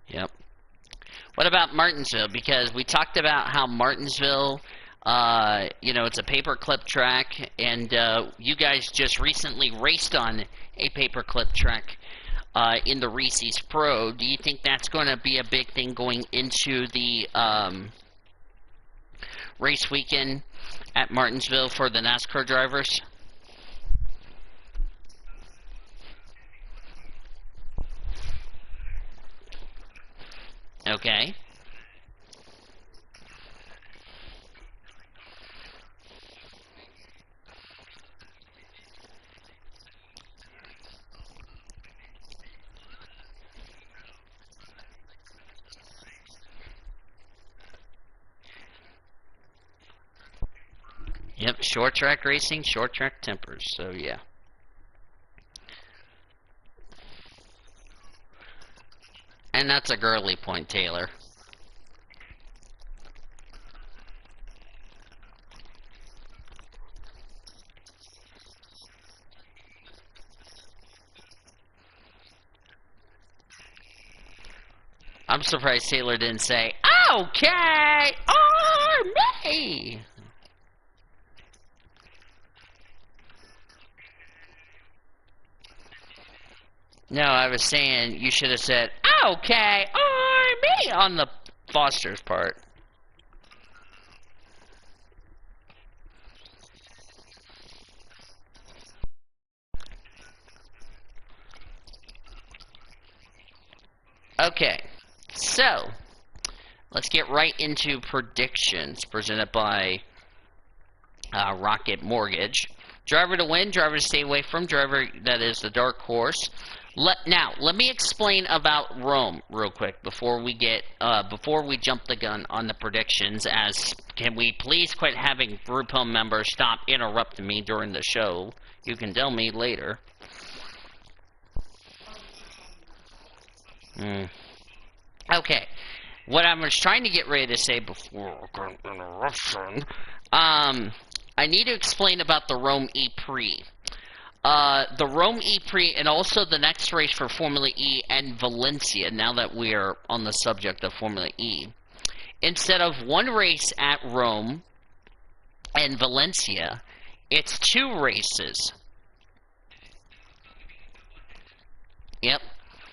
Yep. What about Martinsville? Because we talked about how Martinsville, you know, it's a paperclip track, and you guys just recently raced on a paperclip track in the Reese's Pro. Do you think that's going to be a big thing going into the race weekend at Martinsville for the NASCAR drivers? Okay. Yep, short track racing, short track tempers, so yeah. And that's a girly point, Taylor. I'm surprised Taylor didn't say, okay, or me. No, I was saying you should have said, okay, or me on the Foster's part. Okay, so let's get right into predictions presented by Rocket Mortgage. Driver to win, driver to stay away from, driver that is the dark horse. Now, let me explain about Rome real quick before we jump the gun on the predictions. As can we please quit having group home members stop interrupting me during the show? You can tell me later. Okay, what I was trying to get ready to say before interruption, I need to explain about the Rome E-Prix. The Rome E-Prix and also the next race for Formula E and Valencia, now that we are on the subject of Formula E. Instead of one race at Rome and Valencia, it's two races. Yep.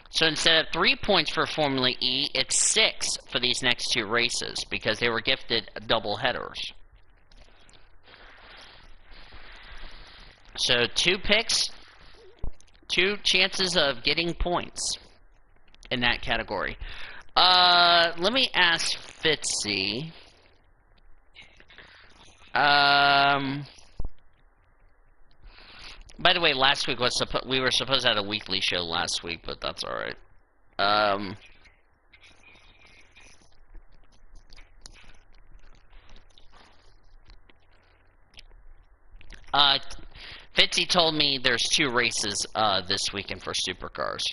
So instead of 3 points for Formula E, it's 6 for these next two races because they were gifted double headers. So 2 picks, 2 chances of getting points in that category. Let me ask Fitzy. By the way, last week was we were supposed to have a weekly show last week, but that's all right. Fitzy told me there's 2 races this weekend for Supercars.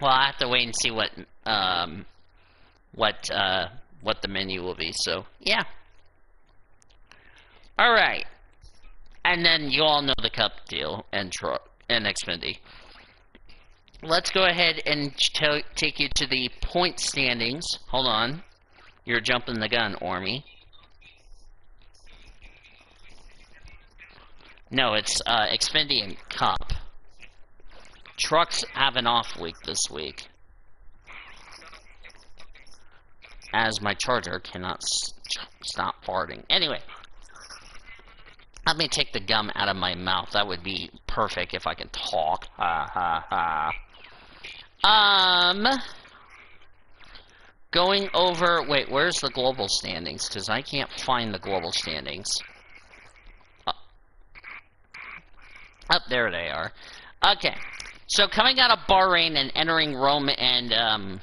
Well, I have to wait and see what the menu will be. So yeah. All right. And then you all know the cup deal and Xfinity. Let's go ahead and take you to the point standings. Hold on. You're jumping the gun, Ormy. No, it's Xfinity and Cup. Trucks have an off week this week, as my charger cannot stop farting. Anyway, let me take the gum out of my mouth. That would be perfect if I can talk. Ha ha ha. Going over. Wait, where's the global standings? Because I can't find the global standings. Up there they are. Okay. So coming out of Bahrain and entering Rome and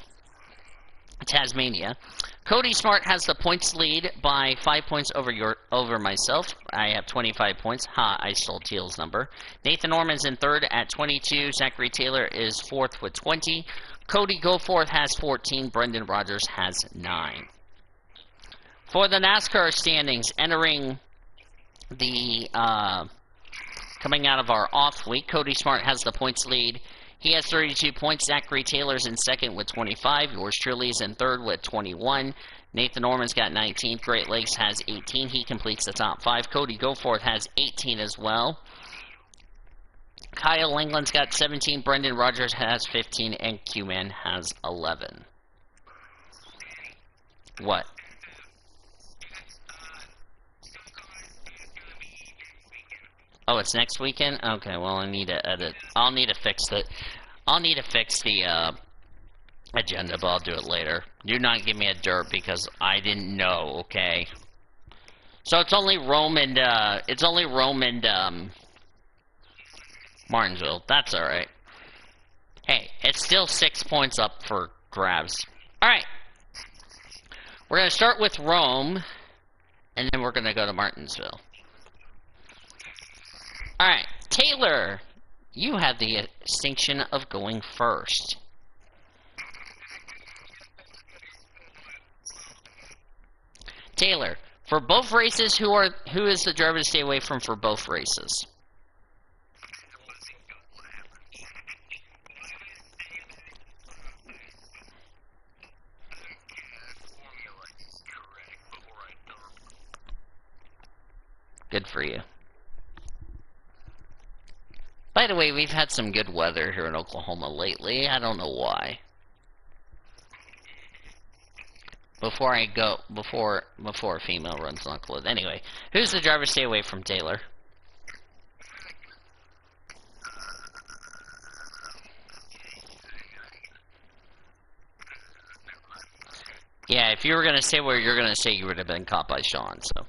Tasmania, Cody Smart has the points lead by 5 points over myself. I have 25 points. Ha, I stole Teal's number. Nathan Norman's in third at 22. Zachary Taylor is fourth with 20. Cody Goforth has 14. Brendan Rogers has 9. For the NASCAR standings, entering the coming out of our off week, Cody Smart has the points lead. He has 32 points. Zachary Taylor's in second with 25. Yours truly is in third with 21. Nathan Norman's got 19. Great Lakes has 18. He completes the top 5. Cody Goforth has 18 as well. Kyle Langland's got 17. Brendan Rogers has 15. And Q-Man has 11. What? Oh, it's next weekend? Okay, well, I need to edit. I'll need to fix the agenda, but I'll do it later. Do not give me a dirt because I didn't know, okay? So it's only Rome and Martinsville. That's alright. Hey, it's still 6 points up for grabs. Alright. We're gonna start with Rome, and then we're gonna go to Martinsville. Alright, Taylor, you have the distinction of going first. Taylor, for both races, who is the driver to stay away from for both races? Good for you. By the way, we've had some good weather here in Oklahoma lately. I don't know why. Before a female runs on clothes. Anyway, who's the driver to stay away from, Taylor? Yeah, if you were gonna say what you're gonna say, you would have been caught by Sean, so.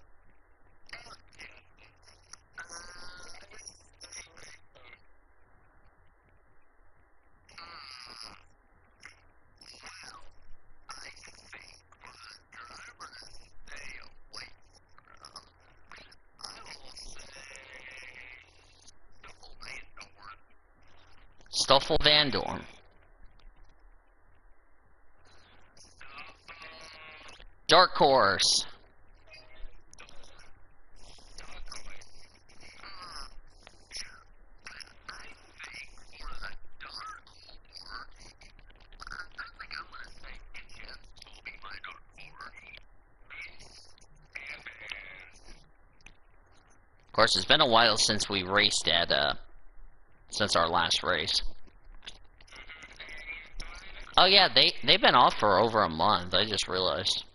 Stoffel Van Dorn. Dark Horse. Of course, it's been a while since we raced at, since our last race. Oh yeah, they've been off for over a month, I just realized.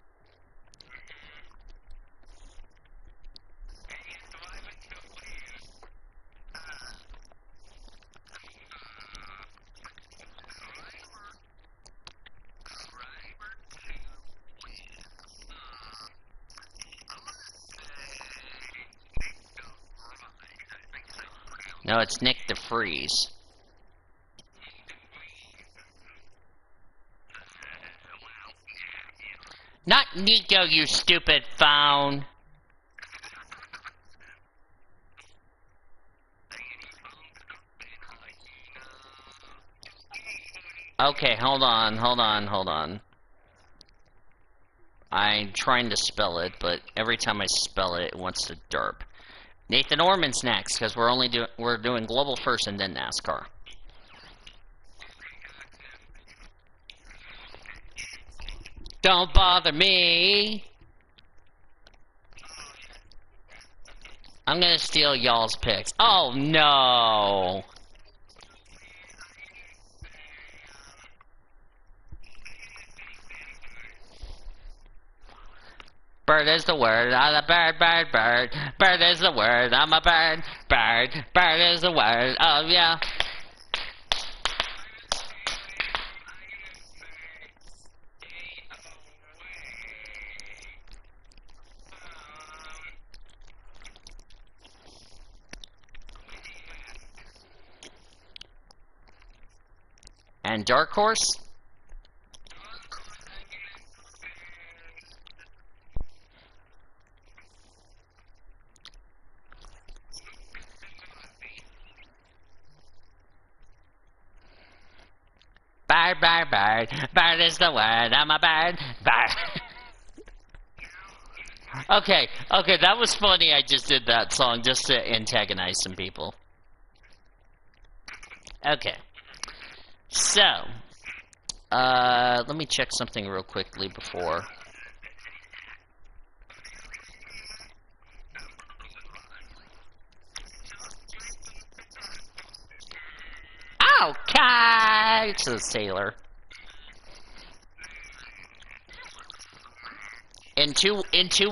No, it's Nick DeFries. Not Nico, you stupid phone. Okay, hold on. I'm trying to spell it, but every time I spell it, it wants to derp. Nathan Orman's next, because we're doing global first and then NASCAR. Don't bother me. I'm gonna steal y'all's picks. Oh no. Bird is the word, I'm a bird, bird, bird. Bird is the word, I'm a bird, bird. Bird is the word, oh yeah. And Dark Horse? Bird, bird, bird. Bird is the word, I'm a bird, bird. Okay, that was funny. I just did that song just to antagonize some people. Okay. So, let me check something real quickly before. Okay, says Taylor. In 2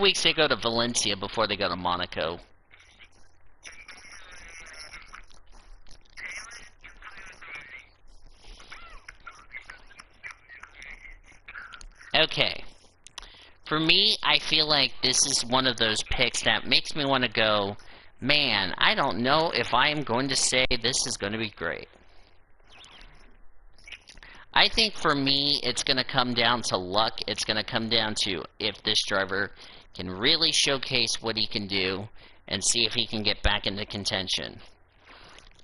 weeks they go to Valencia before they go to Monaco. Okay. For me, I feel like this is one of those picks that makes me want to go, man, I don't know if I am going to say this is going to be great. I think for me, it's going to come down to luck. It's going to come down to if this driver can really showcase what he can do and see if he can get back into contention.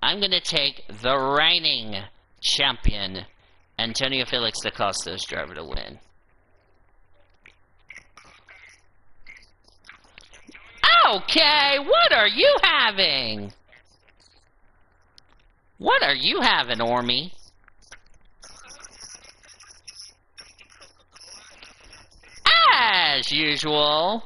I'm going to take the reigning champion, Antonio Felix da Costa's driver to win. Okay, what are you having? What are you having, Ormy? As usual.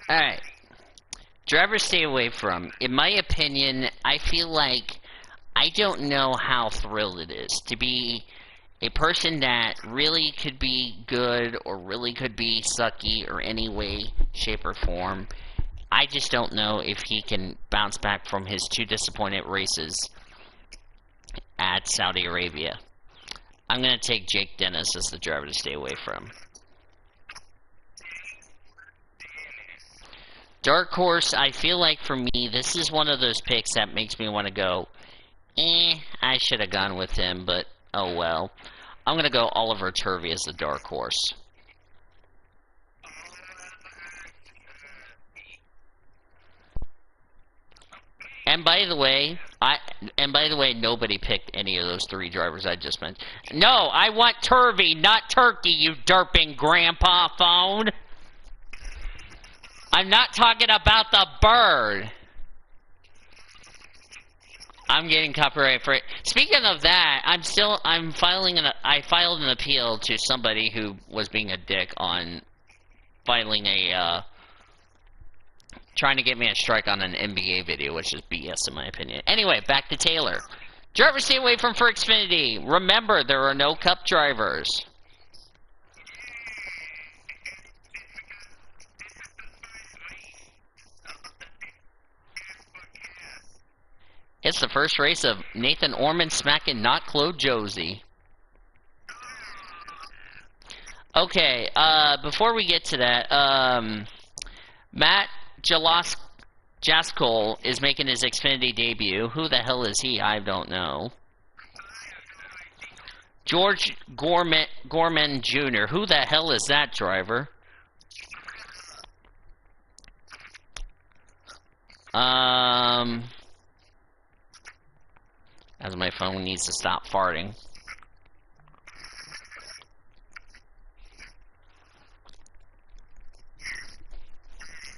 Alright. Drivers stay away from. In my opinion, I feel like I don't know how thrilled it is to be a person that really could be good or really could be sucky or any way, shape, or form. I just don't know if he can bounce back from his 2 disappointed races at Saudi Arabia. I'm going to take Jake Dennis as the driver to stay away from. Dark Horse, I feel like for me, this is one of those picks that makes me want to go, I should have gone with him, but oh well. I'm going to go Oliver Turvey as the Dark Horse. And by the way, nobody picked any of those 3 drivers I just mentioned. No, I want Turvey, not Turkey, you derping grandpa phone. I'm not talking about the bird. I'm getting copyright for it. Speaking of that, I filed an appeal to somebody who was being a dick on filing a, trying to get me a strike on an NBA video, which is BS in my opinion. Anyway, back to Taylor. Drivers stay away from for Xfinity. Remember, there are no Cup drivers. It's the first race of Nathan Orman smacking not Claude Josie. Okay, before we get to that, Matt Jaskol is making his Xfinity debut. Who the hell is he? I don't know. George Gorman Jr. Who the hell is that driver? As my phone needs to stop farting.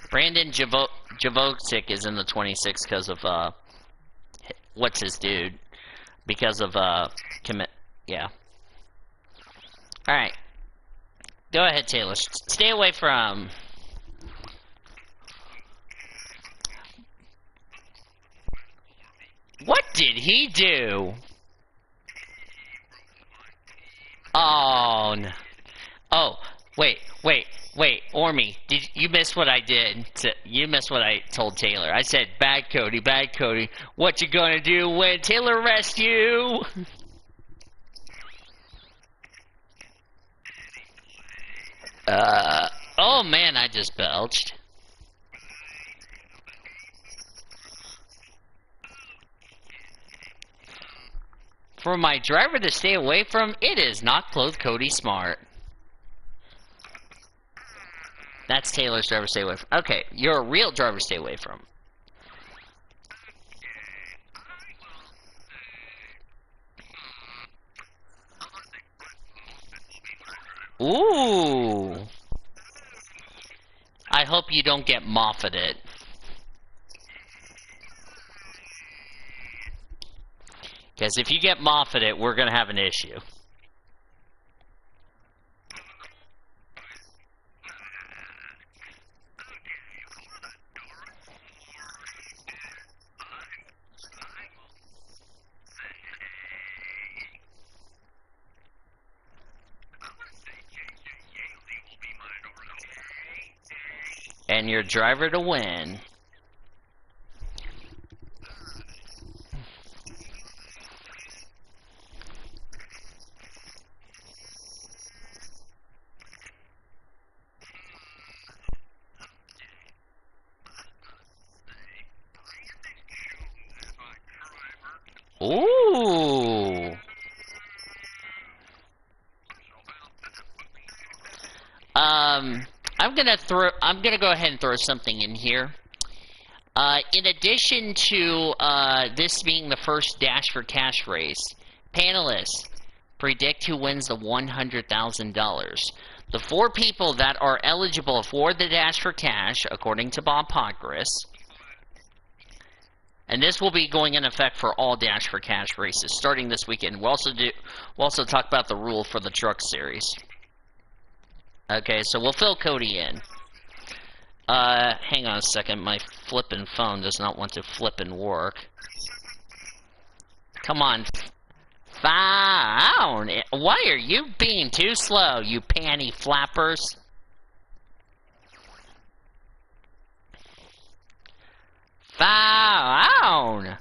Brandon Javotic is in the 26 because of, what's his dude? Because of, yeah. Alright. Go ahead, Taylor. Stay away from... What did he do? Oh, no. Oh, wait, Ormy, did you miss what I did? You missed what I told Taylor. I said, bad Cody, what you gonna do when Taylor arrests you? Oh man, I just belched. For my driver to stay away from, it is not clothed Cody smart. That's Taylor's driver stay away from. Okay, you're a real driver stay away from. Ooh. I hope you don't get Moffated. Because if you get Moffated, we're going to have an issue. And your driver to win. Ooh. I'm gonna go ahead and throw something in here. In addition to this being the first Dash for Cash race, panelists, predict who wins the $100,000. The 4 people that are eligible for the Dash for Cash, according to Bob Pogris, and this will be going in effect for all Dash for Cash races starting this weekend. We'll also talk about the rule for the truck series. Okay, so we'll fill Cody in. Hang on a second. My flippin' phone does not want to flippin' work. Come on. Phone! Why are you being too slow, you panty flappers? Phone!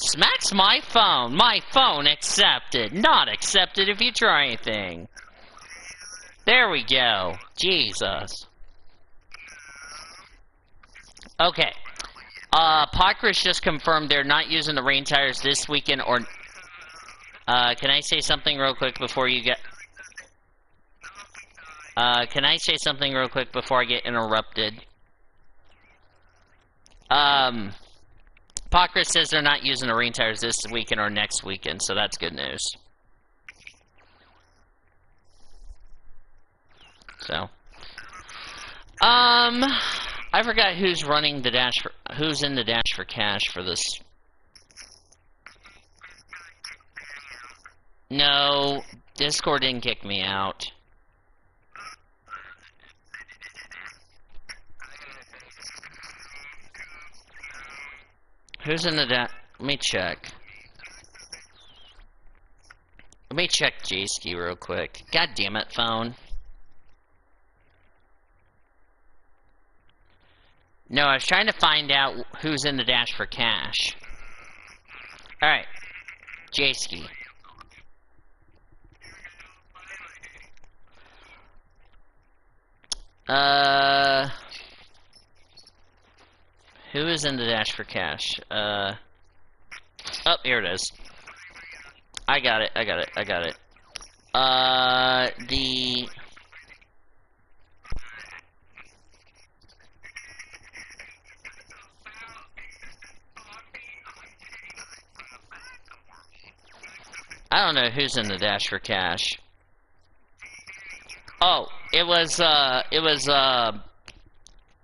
Smacks my phone. My phone accepted. Not accepted if you try anything. There we go. Jesus. Okay. Pockrass just confirmed they're not using the rain tires this weekend or... can I say something real quick before you get... can I say something real quick before I get interrupted? Pockrass says they're not using the rain tires this weekend or next weekend, so that's good news. So, I forgot who's running the dash for, who's in the Dash for Cash for this. No, Discord didn't kick me out. Who's in the dash? Let me check. Let me check J-Ski real quick. God damn it, phone. No, I was trying to find out who's in the Dash for Cash. Alright. J-Ski. Who is in the Dash for Cash? Oh, here it is. I got it. I don't know who's in the dash for cash. Oh,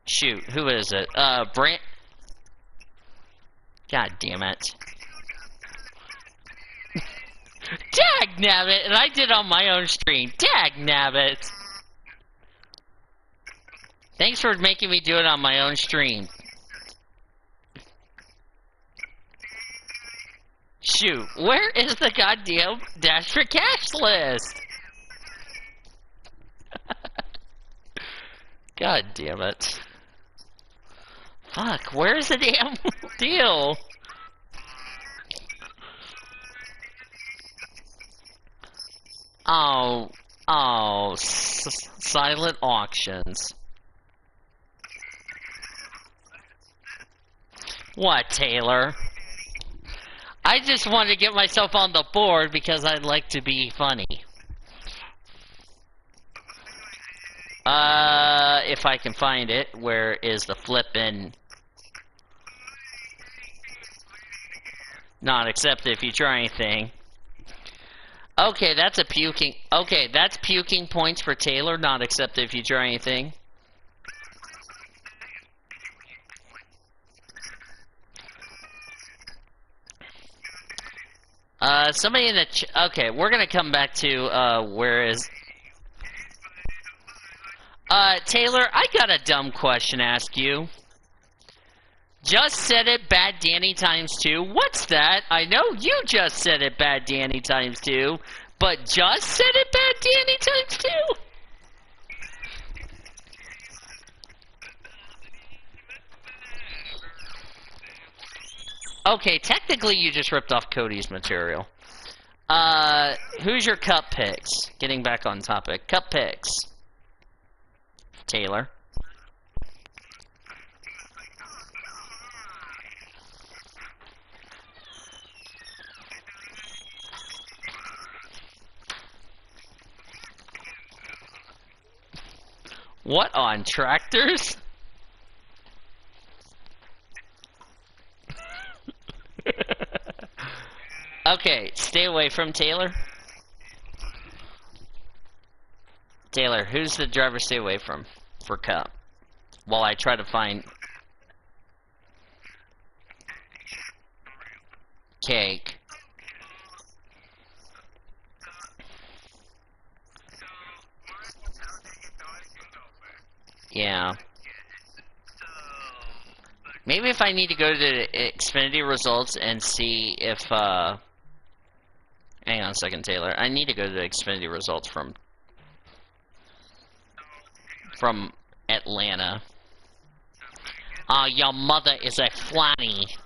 shoot, who is it? Brant. God damn it. Dagnabbit, and I did on my own stream. Dagnabbit. Thanks for making me do it on my own stream. Shoot, where is the goddamn dash for cash list? God damn it. Fuck, where's the damn deal? Silent auctions. What, Taylor? I just wanted to get myself on the board because I'd like to be funny. If I can find it, where is the flippin'? Not accepted if you try anything. Okay, that's a puking. Okay, that's puking points for Taylor. Not accepted if you try anything. Somebody in the okay, we're gonna come back to, where is... Taylor, I got a dumb question to ask you. Just said it, Bad Danny ×2. What's that? I know you just said it, Bad Danny ×2, but just said it, Bad Danny ×2? Okay, technically you just ripped off Cody's material. Who's your cup picks? Getting back on topic. Cup picks. Taylor. What on tractors? Okay, stay away from Taylor. Taylor, who's the driver stay away from for Cup? While I try to find... Cake. Yeah. Maybe if I need to go to the Xfinity results and see if, hang on a second, Taylor. I need to go to the Xfinity results from Atlanta. Oh, your mother is a flanny.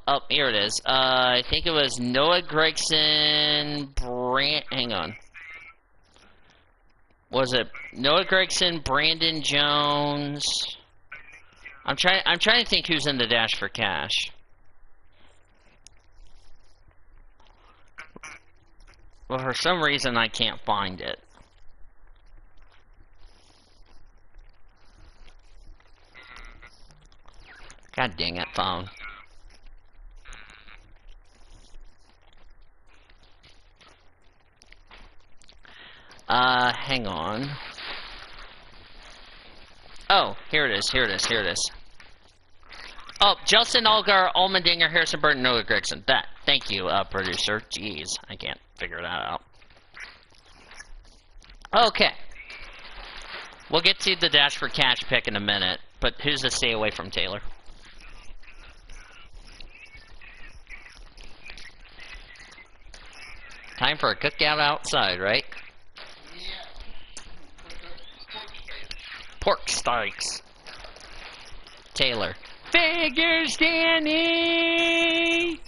Oh, here it is. I think it was Noah Gregson, hang on. Was it Noah Gregson, Brandon Jones? I'm trying to think who's in the dash for cash. Well, for some reason I can't find it. God dang it, phone. Hang on. Oh, here it is, here it is, here it is. Oh, Justin, Algar, Almendinger, Harrison Burton, Noah Gregson. That. Thank you, producer. Jeez, I can't figure that out. Okay. We'll get to the dash for cash pick in a minute, but who's to stay away from Taylor? Time for a cookout outside, right? Pork steaks. Taylor. Figures, Danny!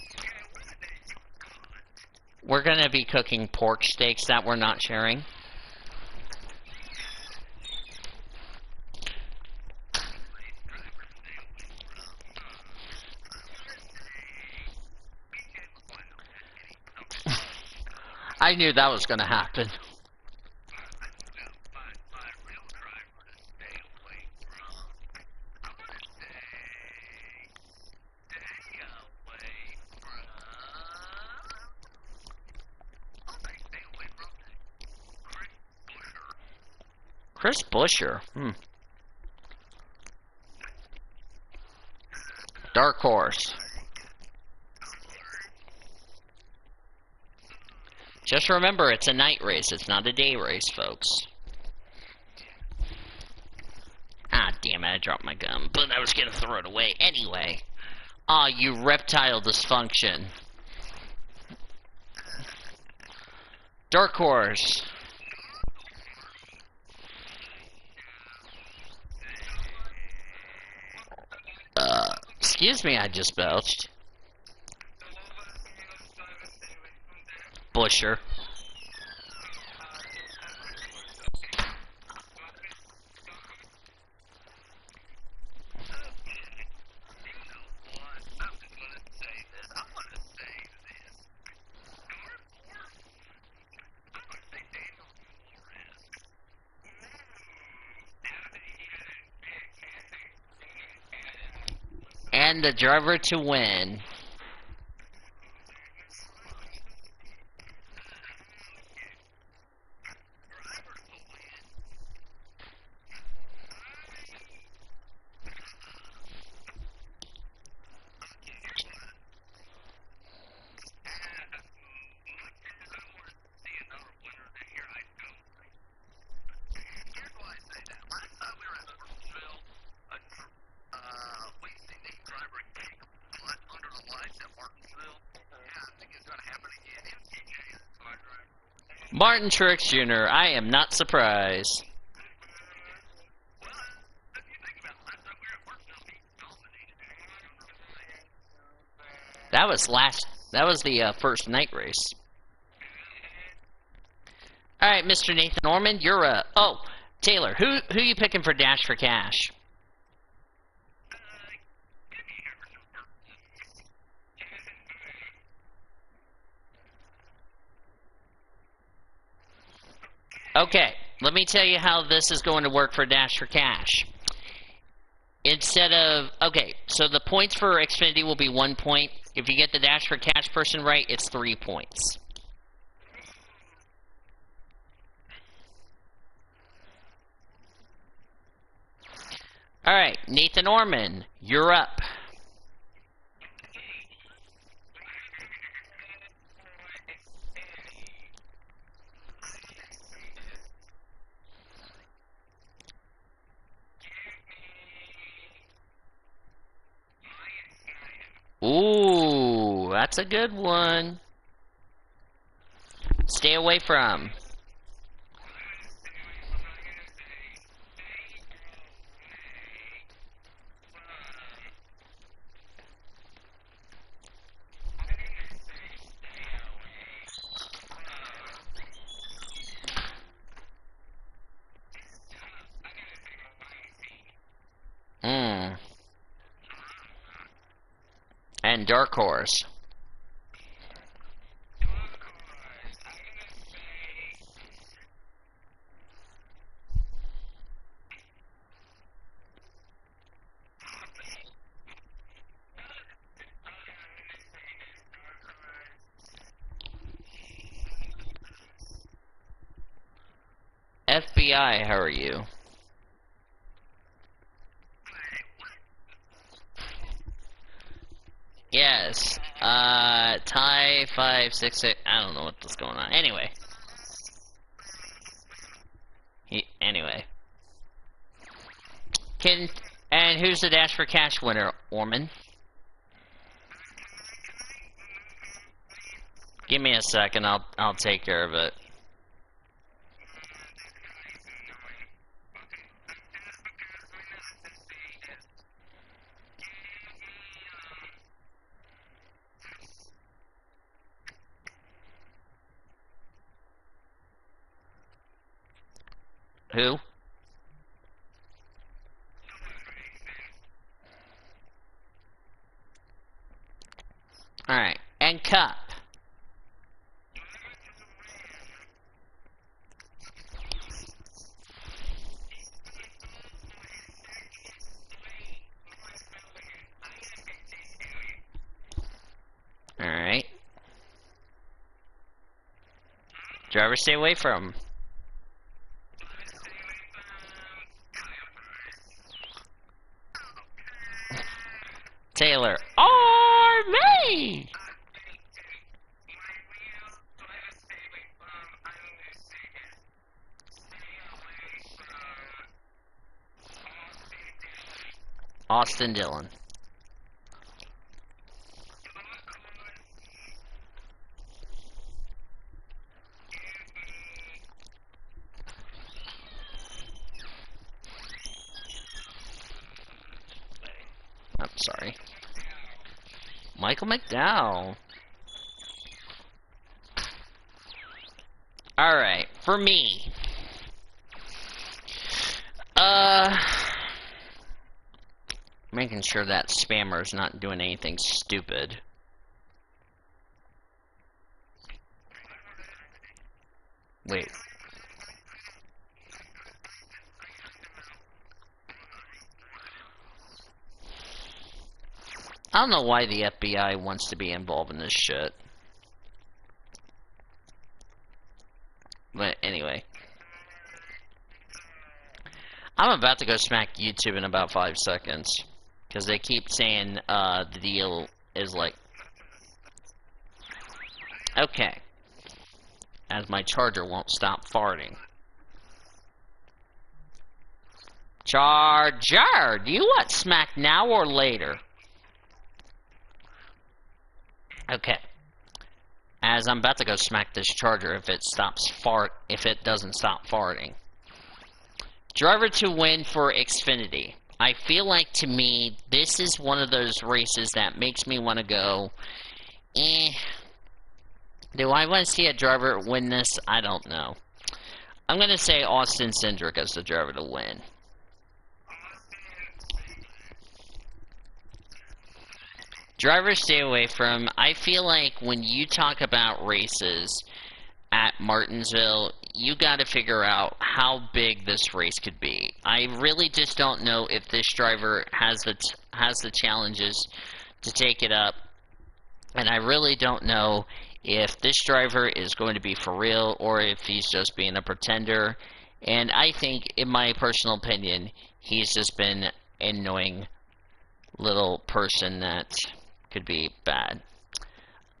We're gonna be cooking pork steaks that we're not sharing. I knew that was gonna happen. Chris Busher. Dark Horse. Just remember, it's a night race. It's not a day race, folks. Ah, damn it, I dropped my gun. But I was gonna throw it away anyway. Aw, you reptile dysfunction. Dark Horse. Excuse me, I just belched. Busher. And the driver to win. Martin Truex Jr., I am not surprised. That was the first night race. Alright, Mr. Nathan Norman, you're oh, Taylor, who you picking for Dash for Cash? Okay, let me tell you how this is going to work for Dash for Cash. Instead of, okay, so the points for Xfinity will be 1 point. If you get the Dash for Cash person right, it's 3 points. Alright, Nathan Norman, you're up. Ooh, that's a good one. Stay away from. And Dark Horse. FBI, how are you? Yes. Tie 566. I don't know what's going on. Anyway. Anyway. And who's the Dash for Cash winner, Orman? Give me a second. I'll take care of it. Who? Alright, and Cup. Alright. Driver, stay away from him. Austin Dillon. I'm sorry. Michael McDowell. Alright, for me. Making sure that spammer's not doing anything stupid. Wait. I don't know why the FBI wants to be involved in this shit. But anyway. I'm about to go smack YouTube in about 5 seconds. Because they keep saying the deal is like... Okay. As my charger won't stop farting. Charger! Do you want smack now or later? Okay. As I'm about to go smack this charger if it doesn't stop farting. Driver to win for Xfinity. I feel like, to me, this is one of those races that makes me want to go, do I want to see a driver win this? I don't know. I'm going to say Austin Cindric as the driver to win. Drivers stay away from. I feel like when you talk about races at Martinsville, you got to figure out how big this race could be. I really just don't know if this driver has the challenges to take it up, and I really don't know if this driver is going to be for real or if he's just being a pretender. And I think, in my personal opinion, he's just been an annoying little person that could be bad.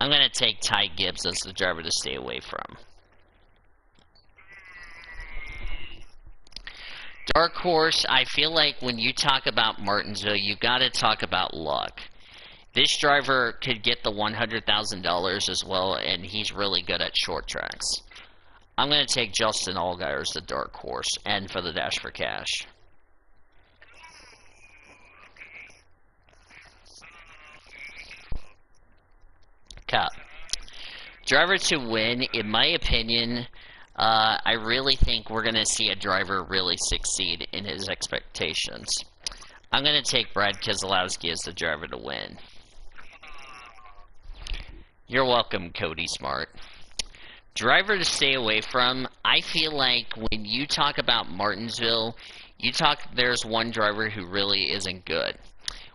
I'm going to take Ty Gibbs as the driver to stay away from. Dark Horse, I feel like when you talk about Martinsville, you got to talk about luck. This driver could get the $100,000 as well, and he's really good at short tracks. I'm going to take Justin Allgaier as the Dark Horse, and for the Dash for Cash. Cup. Driver to win, in my opinion, I really think we're going to see a driver really succeed in his expectations. I'm going to take Brad Keselowski as the driver to win. You're welcome, Cody Smart. Driver to stay away from, I feel like when you talk about Martinsville, there's one driver who really isn't good.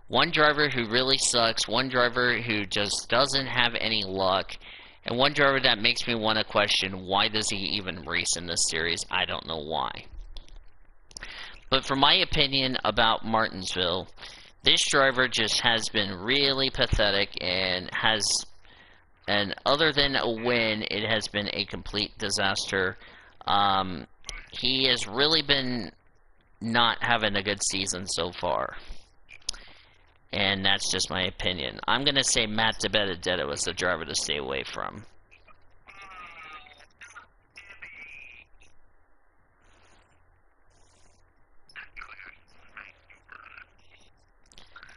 One driver who really sucks, one driver who just doesn't have any luck, and one driver that makes me want to question, why does he even race in this series? I don't know why. But for my opinion about Martinsville, this driver just has been really pathetic and other than a win, it has been a complete disaster. He has really been not having a good season so far. And that's just my opinion. I'm going to say Matt DiBenedetto is the driver to stay away from.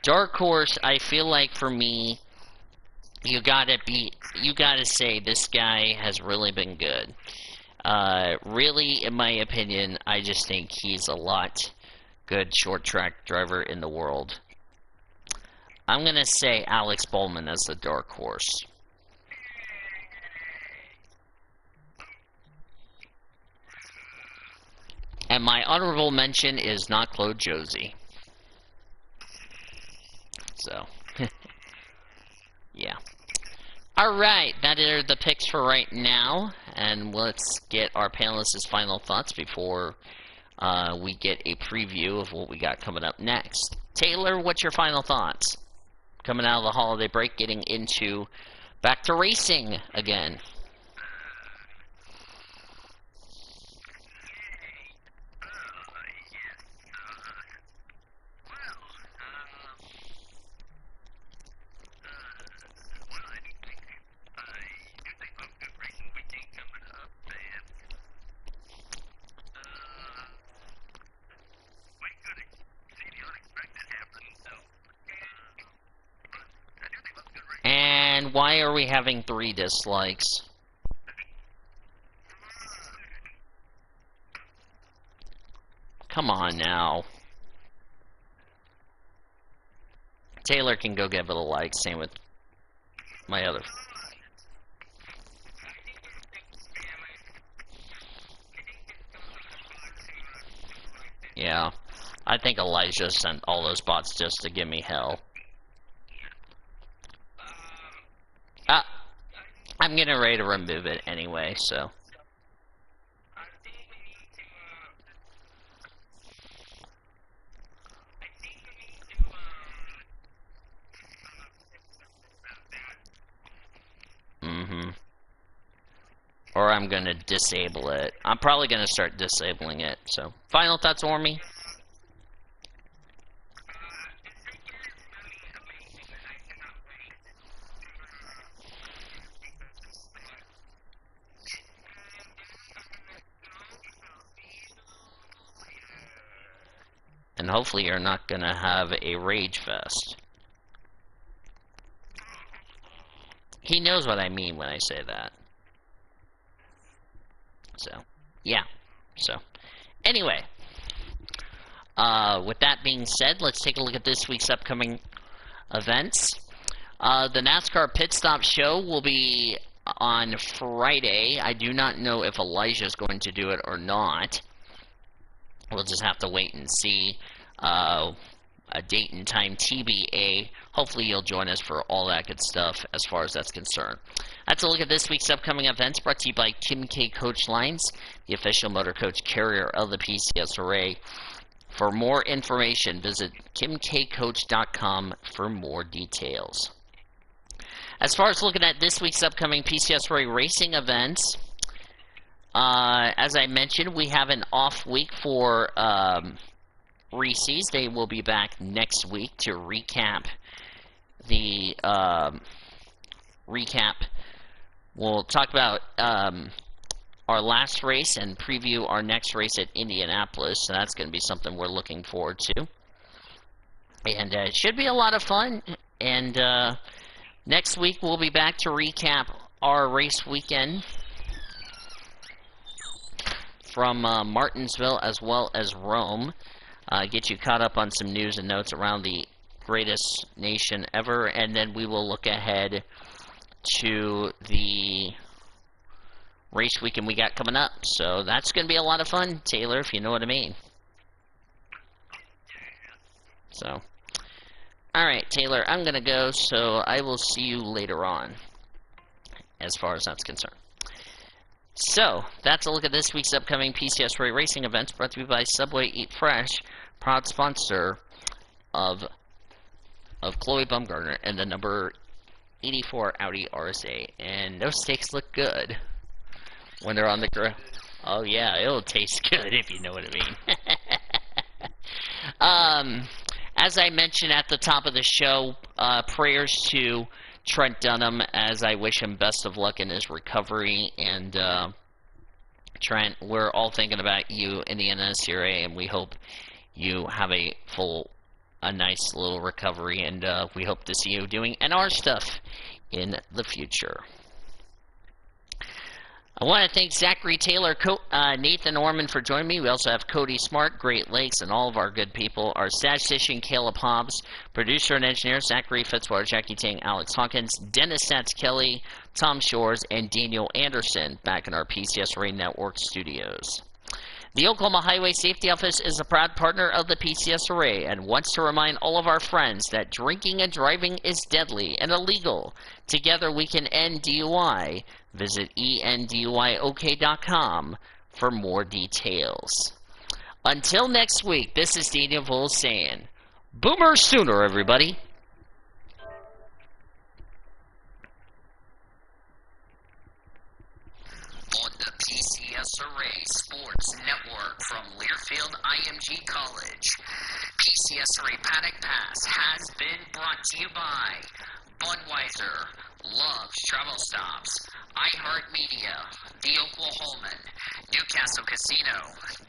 Dark Horse, I feel like for me, you gotta say this guy has really been good. Really, in my opinion, I just think he's a lot good short track driver in the world. I'm going to say Alex Bowman as the Dark Horse. And my honorable mention is not Claude Josie. So, yeah. Alright, that are the picks for right now. And let's get our panelists' final thoughts before we get a preview of what we got coming up next. Taylor, what's your final thoughts? Coming out of the holiday break, getting into back to racing again. why are we having 3 dislikes? Come on now. Taylor can go give it a like. Same with my other. Yeah. I think Elijah sent all those bots just to give me hell. I'm getting ready to remove it anyway, so. Or I'm going to disable it. I'm probably going to start disabling it, so. Final thoughts, Ormy? And hopefully you're not going to have a rage fest. He knows what I mean when I say that. So, yeah. So, anyway. With that being said, let's take a look at this week's upcoming events. The NASCAR Pit Stop Show will be on Friday. I do not know if Elijah is going to do it or not. We'll just have to wait and see. A date and time TBA. Hopefully you'll join us for all that good stuff as far as that's concerned. That's a look at this week's upcoming events brought to you by Kim K Coach Lines, the official motor coach carrier of the PCSRA. For more information, visit kimkcoach.com for more details. As far as looking at this week's upcoming PCSRA racing events, as I mentioned, we have an off week for Reese's. They will be back next week to recap the We'll talk about our last race and preview our next race at Indianapolis. So that's going to be something we're looking forward to. And it should be a lot of fun. And next week we'll be back to recap our race weekend from Martinsville as well as Rome. Get you caught up on some news and notes around the greatest nation ever. And then we will look ahead to the race weekend we got coming up. So that's going to be a lot of fun, Taylor, if you know what I mean. So, alright, Taylor, I'm going to go, so I will see you later on, as far as that's concerned. So, that's a look at this week's upcoming PCSRA racing events, brought to you by Subway Eat Fresh, proud sponsor of Chloe Bumgarner and the number 84 Audi RSA. And those steaks look good when they're on the grill. Oh yeah, it'll taste good if you know what I mean. As I mentioned at the top of the show, prayers to Trent Dunham, as I wish him best of luck in his recovery. And Trent, we're all thinking about you in the NSCRA, and we hope you have a nice little recovery, and we hope to see you doing NR stuff in the future. I want to thank Zachary Taylor, Nathan Orman for joining me. We also have Cody Smart, Great Lakes, and all of our good people. Our statistician, Caleb Hobbs, producer and engineer, Zachary Fitzwater, Jackie Tang, Alex Hawkins, Dennis Stats Kelly, Tom Shores, and Daniel Anderson back in our PCSRA Network studios. The Oklahoma Highway Safety Office is a proud partner of the PCSRA and wants to remind all of our friends that drinking and driving is deadly and illegal. Together we can end DUI. Visit enduyok.com for more details. Until next week, this is Daniel Voll saying, Boomer Sooner, everybody. On the PCSRA Sports Network from Learfield IMG College, PCSRA Paddock Pass has been brought to you by Budweiser, Love's Travel Stops, iHeartMedia, The Oklahoman, Newcastle Casino,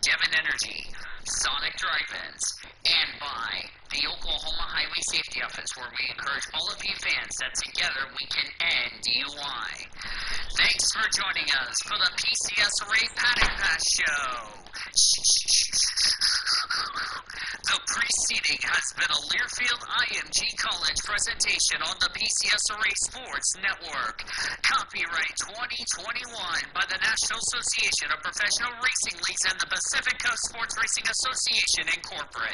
Devon Energy, Sonic Drive-Ins, and by the Oklahoma Highway Safety Office, where we encourage all of you fans that together we can end DUI. Thanks for joining us for the PCSRA Paddock Pass Show. The preceding has been a Learfield IMG College presentation on the PCSRA Sports Network. Copyright 2021 by the National Association of Professional Racing Leagues and the Pacific Coast Sports Racing Association, Incorporated.